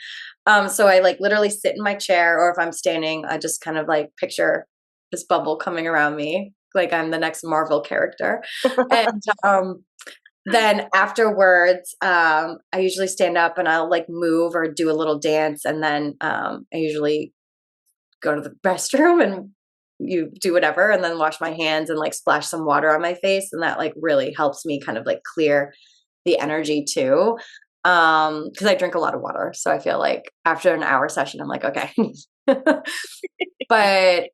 So I like literally sit in my chair, or if I'm standing, I just kind of like picture this bubble coming around me, like I'm the next Marvel character. And then afterwards, I usually stand up and I'll like move or do a little dance, and then I usually go to the restroom and you do whatever, and then wash my hands and like splash some water on my face. And that like really helps me kind of like clear the energy too. Cause I drink a lot of water. So I feel like after an hour session, I'm like, okay. But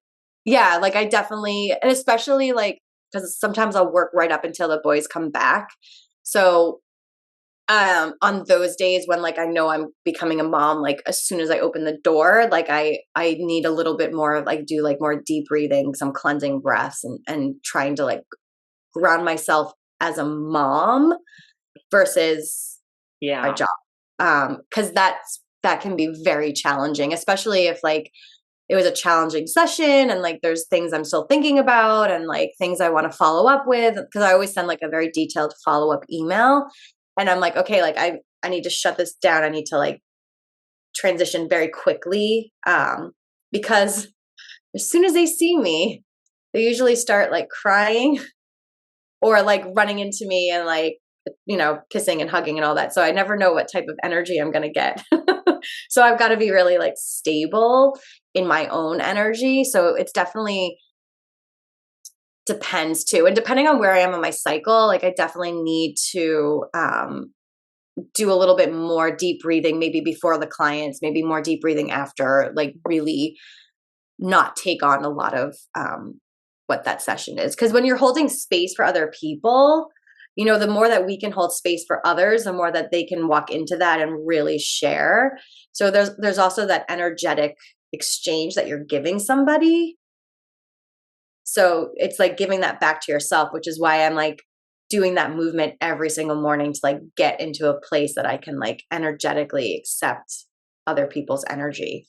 yeah, like I definitely, and especially like, cause sometimes I'll work right up until the boys come back. So on those days when like I know I'm becoming a mom, like as soon as I open the door, like I need a little bit more of like do like more deep breathing, some cleansing breaths, and trying to like ground myself as a mom versus a Yeah. job. Because that can be very challenging, especially if like it was a challenging session and like there's things I'm still thinking about and like things I want to follow up with, because I always send like a very detailed follow-up email. And I'm like, okay, like I need to shut this down. I need to like transition very quickly. Because as soon as they see me, they usually start like crying or like running into me and like, kissing and hugging and all that. So I never know what type of energy I'm going to get. So I've got to be really like stable in my own energy. So it's definitely depends too. And depending on where I am in my cycle, like I definitely need to do a little bit more deep breathing, maybe before the clients, maybe more deep breathing after, like really not take on a lot of what that session is. Because when you're holding space for other people, the more that we can hold space for others, the more that they can walk into that and really share. So there's also that energetic exchange that you're giving somebody. So it's like giving that back to yourself, which is why I'm like doing that movement every single morning to like get into a place that I can like energetically accept other people's energy.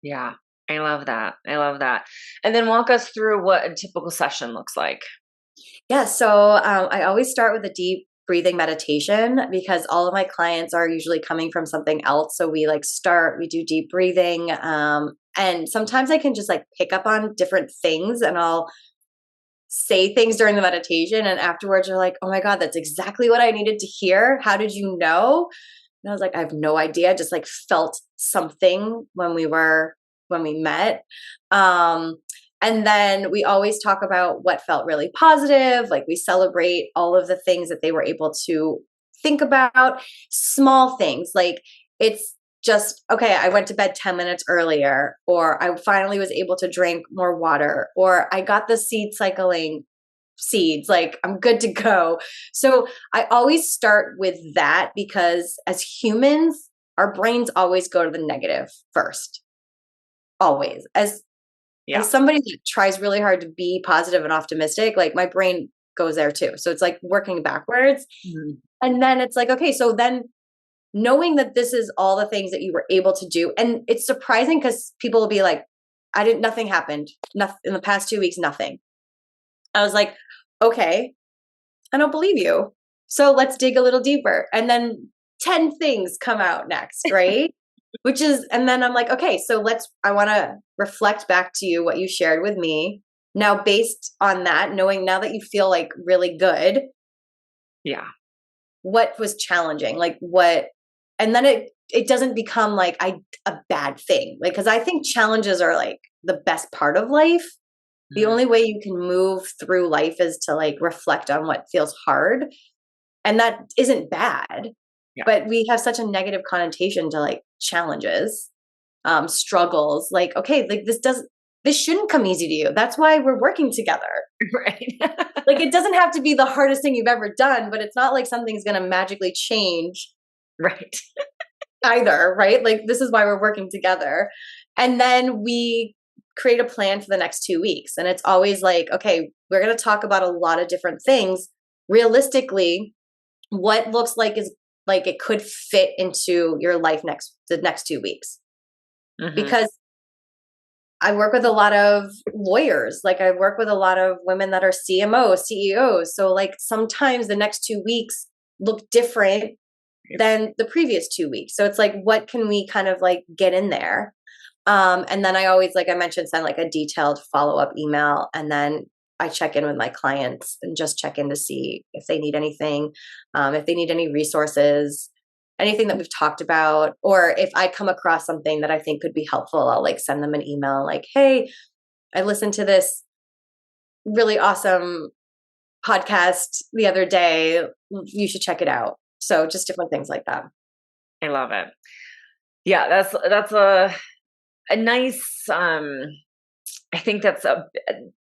Yeah. I love that. I love that. And then walk us through what a typical session looks like. Yeah. So I always start with a deep breathing meditation because all of my clients are usually coming from something else. So we do deep breathing. And sometimes I can just like pick up on different things and I'll say things during the meditation. And afterwards you're like, oh my God, that's exactly what I needed to hear. How did you know? And I was like, I have no idea. I just like felt something when we met. And then we always talk about what felt really positive. Like we celebrate all of the things that they were able to think about, small things. Like it's just, okay, I went to bed 10 minutes earlier, or I finally was able to drink more water, or I got the cycling seeds, like I'm good to go. So I always start with that because as humans, our brains always go to the negative first. Always. As somebody that tries really hard to be positive and optimistic, like my brain goes there too. So it's like working backwards. Mm-hmm. And then it's like, okay, so then knowing that this is all the things that you were able to do. And it's surprising because people will be like, nothing happened. Nothing in the past 2 weeks, nothing. I was like, okay, I don't believe you. So let's dig a little deeper. And then 10 things come out next, right? And then I'm like, okay, so I want to reflect back to you what you shared with me. Now, based on that, knowing now that you feel like really good. Yeah. What was challenging? Like what, and then it doesn't become like a bad thing. Like, cause I think challenges are like the best part of life. Mm-hmm. The only way you can move through life is to like reflect on what feels hard. And that isn't bad. Yeah. But we have such a negative connotation to like challenges, struggles, like, okay, like this shouldn't come easy to you. That's why we're working together. Right. Like it doesn't have to be the hardest thing you've ever done, but it's not like something's going to magically change. Right. Either, right? Like this is why we're working together. And then we create a plan for the next 2 weeks. And it's always like, okay, we're going to talk about a lot of different things. Realistically, what looks like is like it could fit into your life the next 2 weeks. Mm-hmm. Because I work with a lot of lawyers. Like I work with a lot of women that are CMOs, CEOs. So like sometimes the next 2 weeks look different than the previous 2 weeks. So it's like, what can we kind of like get in there? And then I always, like I mentioned, send like a detailed follow-up email. And then I check in with my clients and just check in to see if they need anything, if they need any resources, anything that we've talked about, or if I come across something that I think could be helpful, I'll like send them an email like, hey, I listened to this really awesome podcast the other day. You should check it out. So just different things like that. I love it. Yeah, that's a nice I think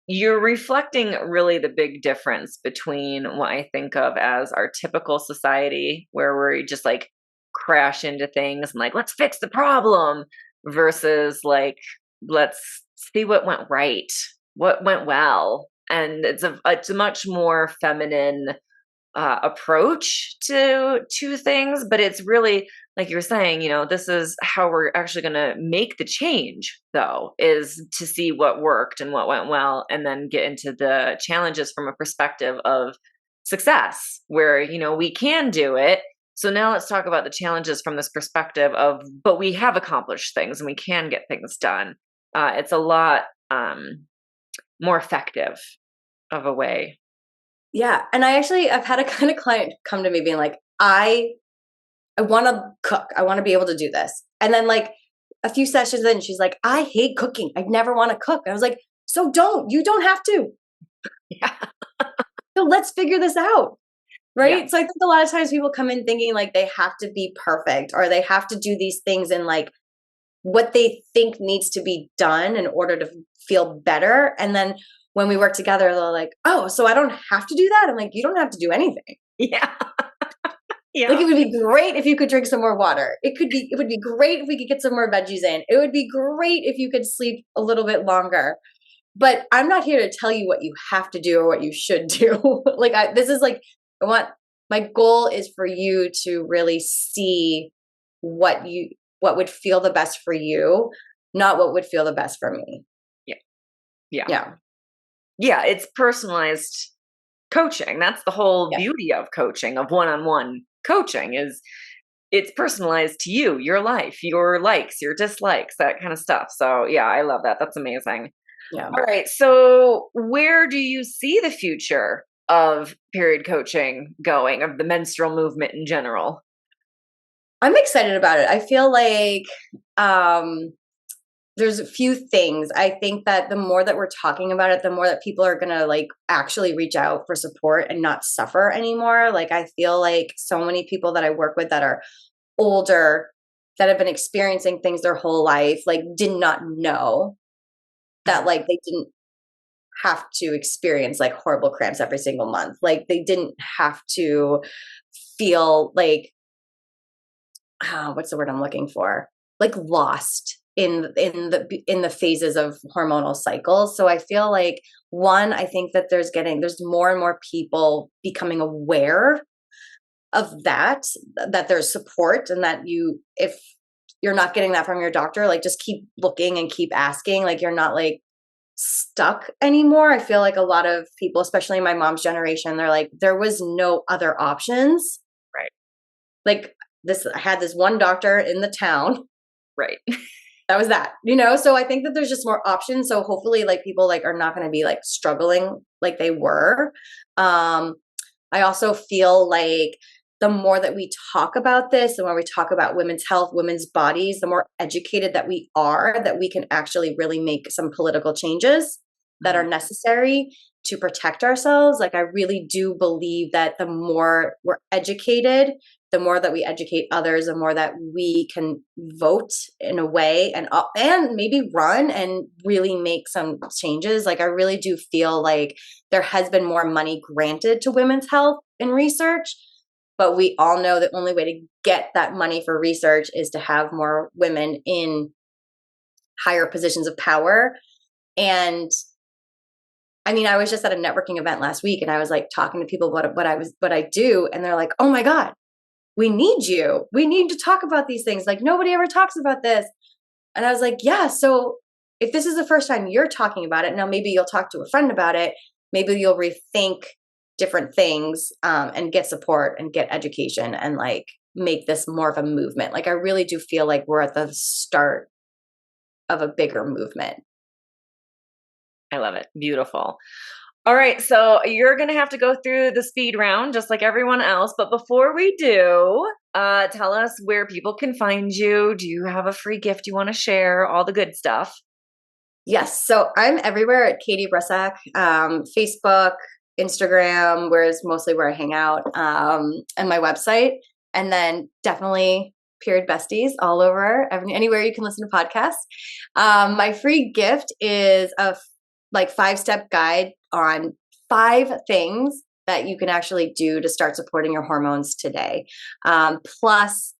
you're reflecting really the big difference between what I think of as our typical society, where we just like crash into things and like, let's fix the problem, versus like, let's see what went right, what went well. And it's a much more feminine approach to things, but it's really like you're saying, this is how we're actually going to make the change, though, is to see what worked and what went well, and then get into the challenges from a perspective of success, where we can do it. So now let's talk about the challenges from this perspective of, but we have accomplished things and we can get things done. It's a lot more effective of a way. Yeah. And I've had a kind of client come to me being like, I want to cook. I want to be able to do this. And then like a few sessions in, she's like, I hate cooking. I never want to cook. And I was like, so you don't have to. Yeah. So let's figure this out. Right. Yeah. So I think a lot of times people come in thinking like they have to be perfect, or they have to do these things in like what they think needs to be done in order to feel better. And then when we work together, they're like, oh, so I don't have to do that? I'm like, you don't have to do anything. Yeah. Yeah. Like, it would be great if you could drink some more water. It would be great if we could get some more veggies in. It would be great if you could sleep a little bit longer. But I'm not here to tell you what you have to do or what you should do. My goal is for you to really see what would feel the best for you, not what would feel the best for me. Yeah. Yeah. Yeah. Yeah. It's personalized coaching. That's the whole beauty of coaching, of one-on-one coaching, is it's personalized to you, your life, your likes, your dislikes, that kind of stuff. So yeah, I love that. That's amazing. Yeah. All right. So where do you see the future of period coaching going, of the menstrual movement in general? I'm excited about it. I feel like there's a few things. I think that the more that we're talking about it, the more that people are going to like actually reach out for support and not suffer anymore. Like, I feel like so many people that I work with that are older, that have been experiencing things their whole life, like did not know that like they didn't have to experience like horrible cramps every single month. Like they didn't have to feel like, what's the word I'm looking for? Like lost in the phases of hormonal cycles. So I feel like, one, I think that there's more and more people becoming aware of that there's support, and that if you're not getting that from your doctor, like just keep looking and keep asking. Like you're not like stuck anymore. I feel like a lot of people, especially my mom's generation, they're like, there was no other options. Right. Like I had this one doctor in the town. Right. That was that, so I think that there's just more options. So hopefully like people like are not going to be like struggling like they were. I also feel like the more that we talk about this, the more we talk about women's health, women's bodies, the more educated that we are, that we can actually really make some political changes that are necessary to protect ourselves. Like I really do believe that the more we're educated, the more that we educate others, the more that we can vote in a way and maybe run and really make some changes. Like I really do feel like there has been more money granted to women's health in research, but we all know the only way to get that money for research is to have more women in higher positions of power. And I mean, I was just at a networking event last week, and I was like talking to people about what I do, and they're like, "Oh my God, we need you. We need to talk about these things. Like nobody ever talks about this." And I was like, yeah, so if this is the first time you're talking about it, now maybe you'll talk to a friend about it. Maybe you'll rethink different things and get support and get education and like make this more of a movement. Like I really do feel like we're at the start of a bigger movement. I love it. Beautiful. All right. So you're going to have to go through the speed round just like everyone else. But before we do, tell us where people can find you. Do you have a free gift you want to share? All the good stuff. Yes. So I'm everywhere at Katie Bressack, Facebook, Instagram, where's mostly where I hang out, and my website. And then definitely Period Besties all over, anywhere you can listen to podcasts. My free gift is a like 5-step guide on 5 things that you can actually do to start supporting your hormones today. Plus,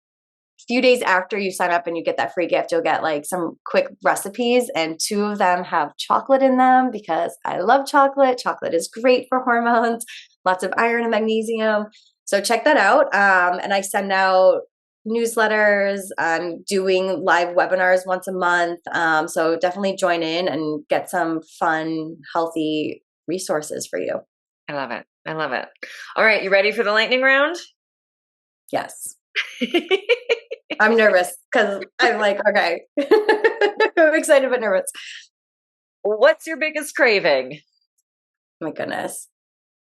few days after you sign up and you get that free gift, you'll get like some quick recipes, and 2 of them have chocolate in them because I love chocolate. Chocolate is great for hormones, lots of iron and magnesium. So check that out. And I send out newsletters. I'm doing live webinars once a month. So definitely join in and get some fun, healthy resources for you. I love it. I love it. All right. You ready for the lightning round? Yes. I'm nervous because I'm like, okay. I'm excited but nervous. What's your biggest craving? My goodness.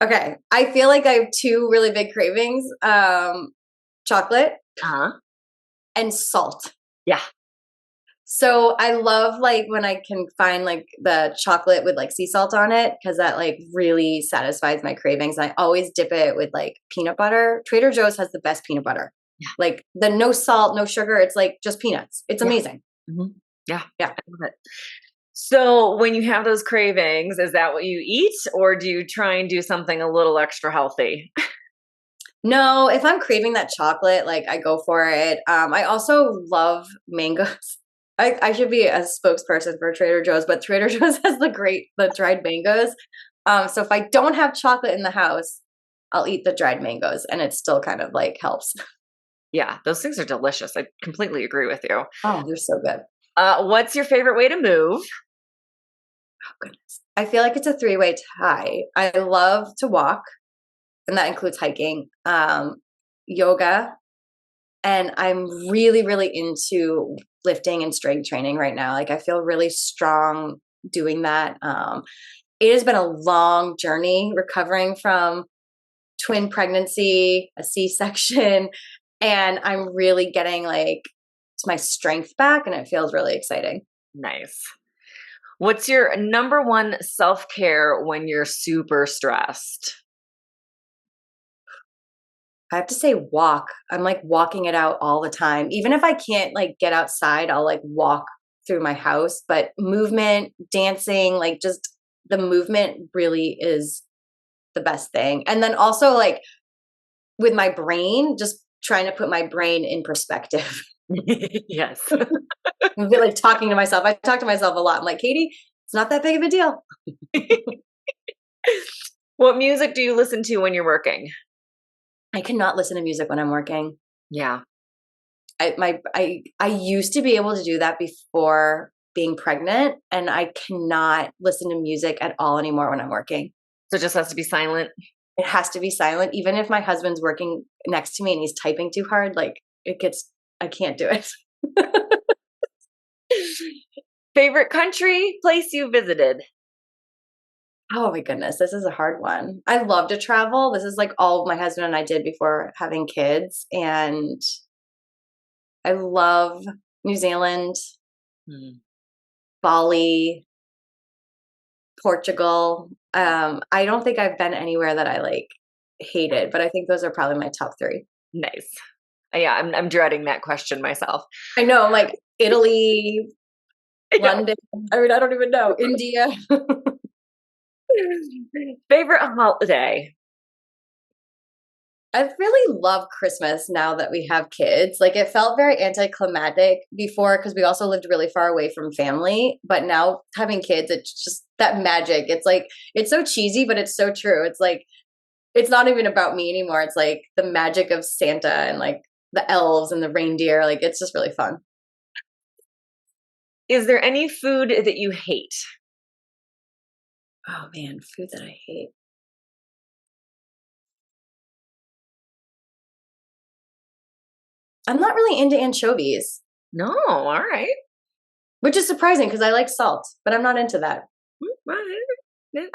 Okay. I feel like I have 2 really big cravings. Chocolate Uh-huh. and salt. Yeah. So I love like when I can find like the chocolate with like sea salt on it, because that like really satisfies my cravings. And I always dip it with like peanut butter. Trader Joe's has the best peanut butter. Yeah. Like the no salt, no sugar. It's like just peanuts. It's amazing. Mm-hmm. Yeah. Yeah. I love it. So when you have those cravings, is that what you eat, or do you try and do something a little extra healthy? No, if I'm craving that chocolate, like I go for it. I also love mangoes. I should be a spokesperson for Trader Joe's, but Trader Joe's has the dried mangoes. So if I don't have chocolate in the house, I'll eat the dried mangoes, and it still kind of like helps. Yeah, those things are delicious. I completely agree with you. Oh, they're so good. What's your favorite way to move? Oh, goodness. I feel like it's a 3-way tie. I love to walk, and that includes hiking, yoga, and I'm really, really into lifting and strength training right now. Like I feel really strong doing that. It has been a long journey recovering from twin pregnancy, a C-section, and I'm really getting like my strength back, and it feels really exciting. Nice. What's your number one self-care when you're super stressed? I have to say walk. I'm like walking it out all the time. Even if I can't like get outside, I'll like walk through my house, but movement, dancing, like just the movement really is the best thing. And then also like with my brain, just trying to put my brain in perspective. Yes. I feel like talking to myself. I talk to myself a lot. I'm like, Katie, it's not that big of a deal. What music do you listen to when you're working? I cannot listen to music when I'm working. Yeah. I used to be able to do that before being pregnant, and I cannot listen to music at all anymore when I'm working. So it just has to be silent. It has to be silent. Even if my husband's working next to me and he's typing too hard, like I can't do it. Favorite country, place you visited? Oh my goodness, this is a hard one. I love to travel. This is like all my husband and I did before having kids. And I love New Zealand, Bali, Portugal. I don't think I've been anywhere that I like hated, but I think those are probably my top 3. Nice. Yeah, I'm dreading that question myself. I know, like Italy, London. I mean, I don't even know. India. Favorite holiday? I really love Christmas now that we have kids. Like it felt very anticlimactic before because we also lived really far away from family. But now having kids, it's just that magic. It's like, it's so cheesy, but it's so true. It's like, it's not even about me anymore. It's like the magic of Santa and like the elves and the reindeer. Like it's just really fun. Is there any food that you hate? Oh man, food that I hate. I'm not really into anchovies. No, all right. Which is surprising because I like salt, but I'm not into that.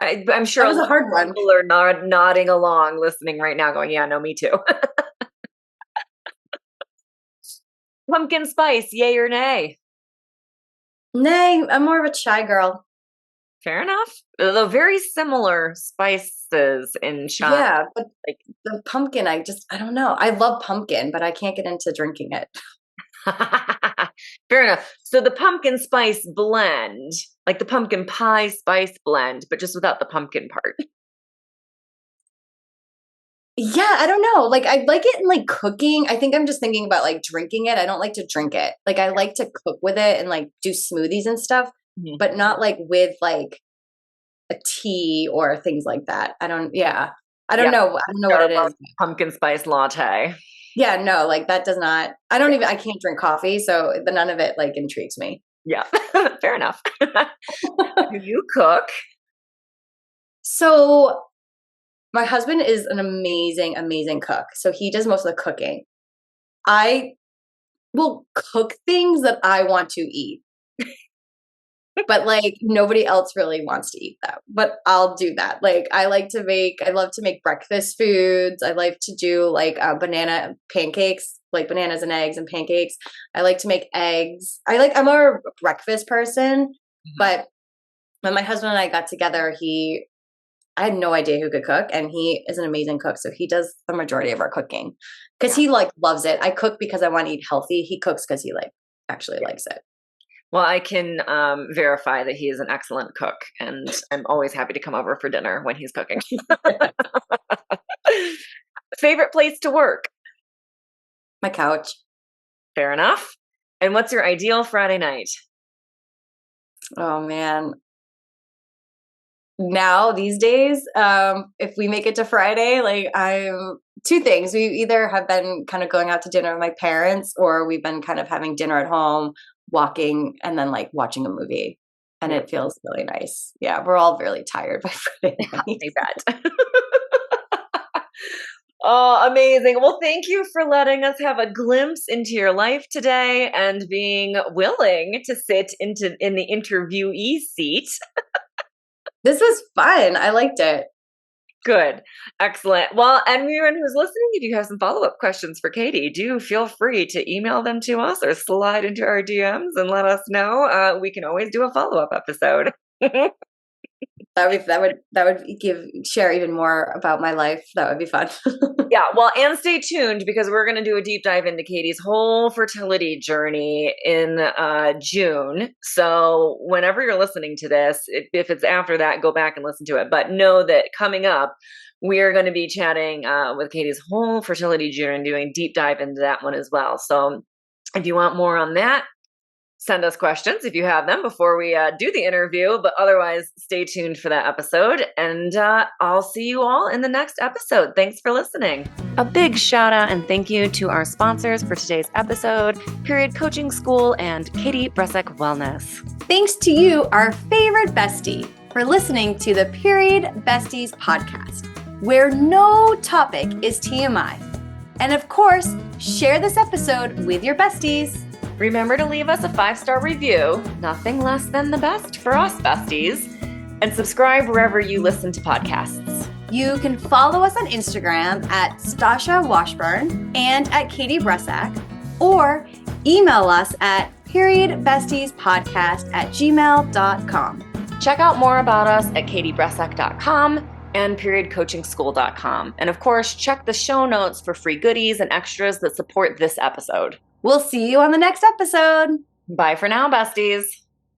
I'm sure that was a hard one. People are nodding along, listening right now, going, "Yeah, no, me too." Pumpkin spice, yay or nay? Nay, I'm more of a chai girl. Fair enough. Though very similar spices in chai. Yeah, but Like the pumpkin, I don't know. I love pumpkin, but I can't get into drinking it. fair enough. So the pumpkin spice blend, like the pumpkin pie spice blend, but just without the pumpkin part. Yeah, I don't know. Like I like it in like cooking. I think I'm just thinking about like drinking it. I don't like to drink it. Like I like to cook with it and like do smoothies and stuff, Mhm. but not like with like a tea or things like that. I don't yeah. I don't Yeah, know. I don't know what it Starbucks is. pumpkin spice latte. Yeah, no, like that does not Yeah. I can't drink coffee, so none of it like intrigues me. Yeah. Fair enough. Do you cook? So my husband is an amazing, amazing cook. So he does most of the cooking. I will cook things that I want to eat, but like nobody else really wants to eat them. But I'll do that. Like I love to make breakfast foods. I like to do like banana pancakes, like bananas and eggs and pancakes. I like to make eggs. I'm a breakfast person, Mhm. but when my husband and I got together, I had no idea who could cook, and he is an amazing cook. So he does the majority of our cooking because Yeah. he like loves it. I cook because I want to eat healthy. He cooks because he like actually likes it. Well, I can verify that he is an excellent cook, and I'm always happy to come over for dinner when he's cooking. Favorite place to work? My couch. Fair enough. And what's your ideal Friday night? Oh man. Now these days, if we make it to Friday, like I'm two things. We either have been kind of going out to dinner with my parents, or we've been kind of having dinner at home, walking, and then like watching a movie. And Yeah, it feels really nice. Yeah, we're all really tired by Friday night. I bet. Oh, amazing. Well, thank you for letting us have a glimpse into your life today and being willing to sit in the interviewee seat. This was fun. I liked it. Good. Excellent. Well, and everyone who's listening, if you have some follow-up questions for Katie, do feel free to email them to us or slide into our DMs and let us know. We can always do a follow-up episode. That would give share even more about my life. That would be fun. Yeah, well, and stay tuned because we're going to do a deep dive into Katie's whole fertility journey in June. So, whenever you're listening to this, if it's after that, go back and listen to it. But know that coming up, we are going to be chatting with Katie's whole fertility journey and doing a deep dive into that one as well. So, if you want more on that, send us questions if you have them before we do the interview. But otherwise, stay tuned for that episode. And I'll see you all in the next episode. Thanks for listening. A big shout out and thank you to our sponsors for today's episode, Period Coaching School and Katie Bressack Wellness. Thanks to you, our favorite bestie, for listening to the Period Besties podcast, where no topic is TMI. And of course, share this episode with your besties. Remember to leave us a 5-star review, nothing less than the best for us besties, and subscribe wherever you listen to podcasts. You can follow us on Instagram at Stasha Washburn and at Katie Bressack, or email us at periodbestiespodcast@gmail.com. Check out more about us at katiebressack.com and periodcoachingschool.com. And of course, check the show notes for free goodies and extras that support this episode. We'll see you on the next episode. Bye for now, besties.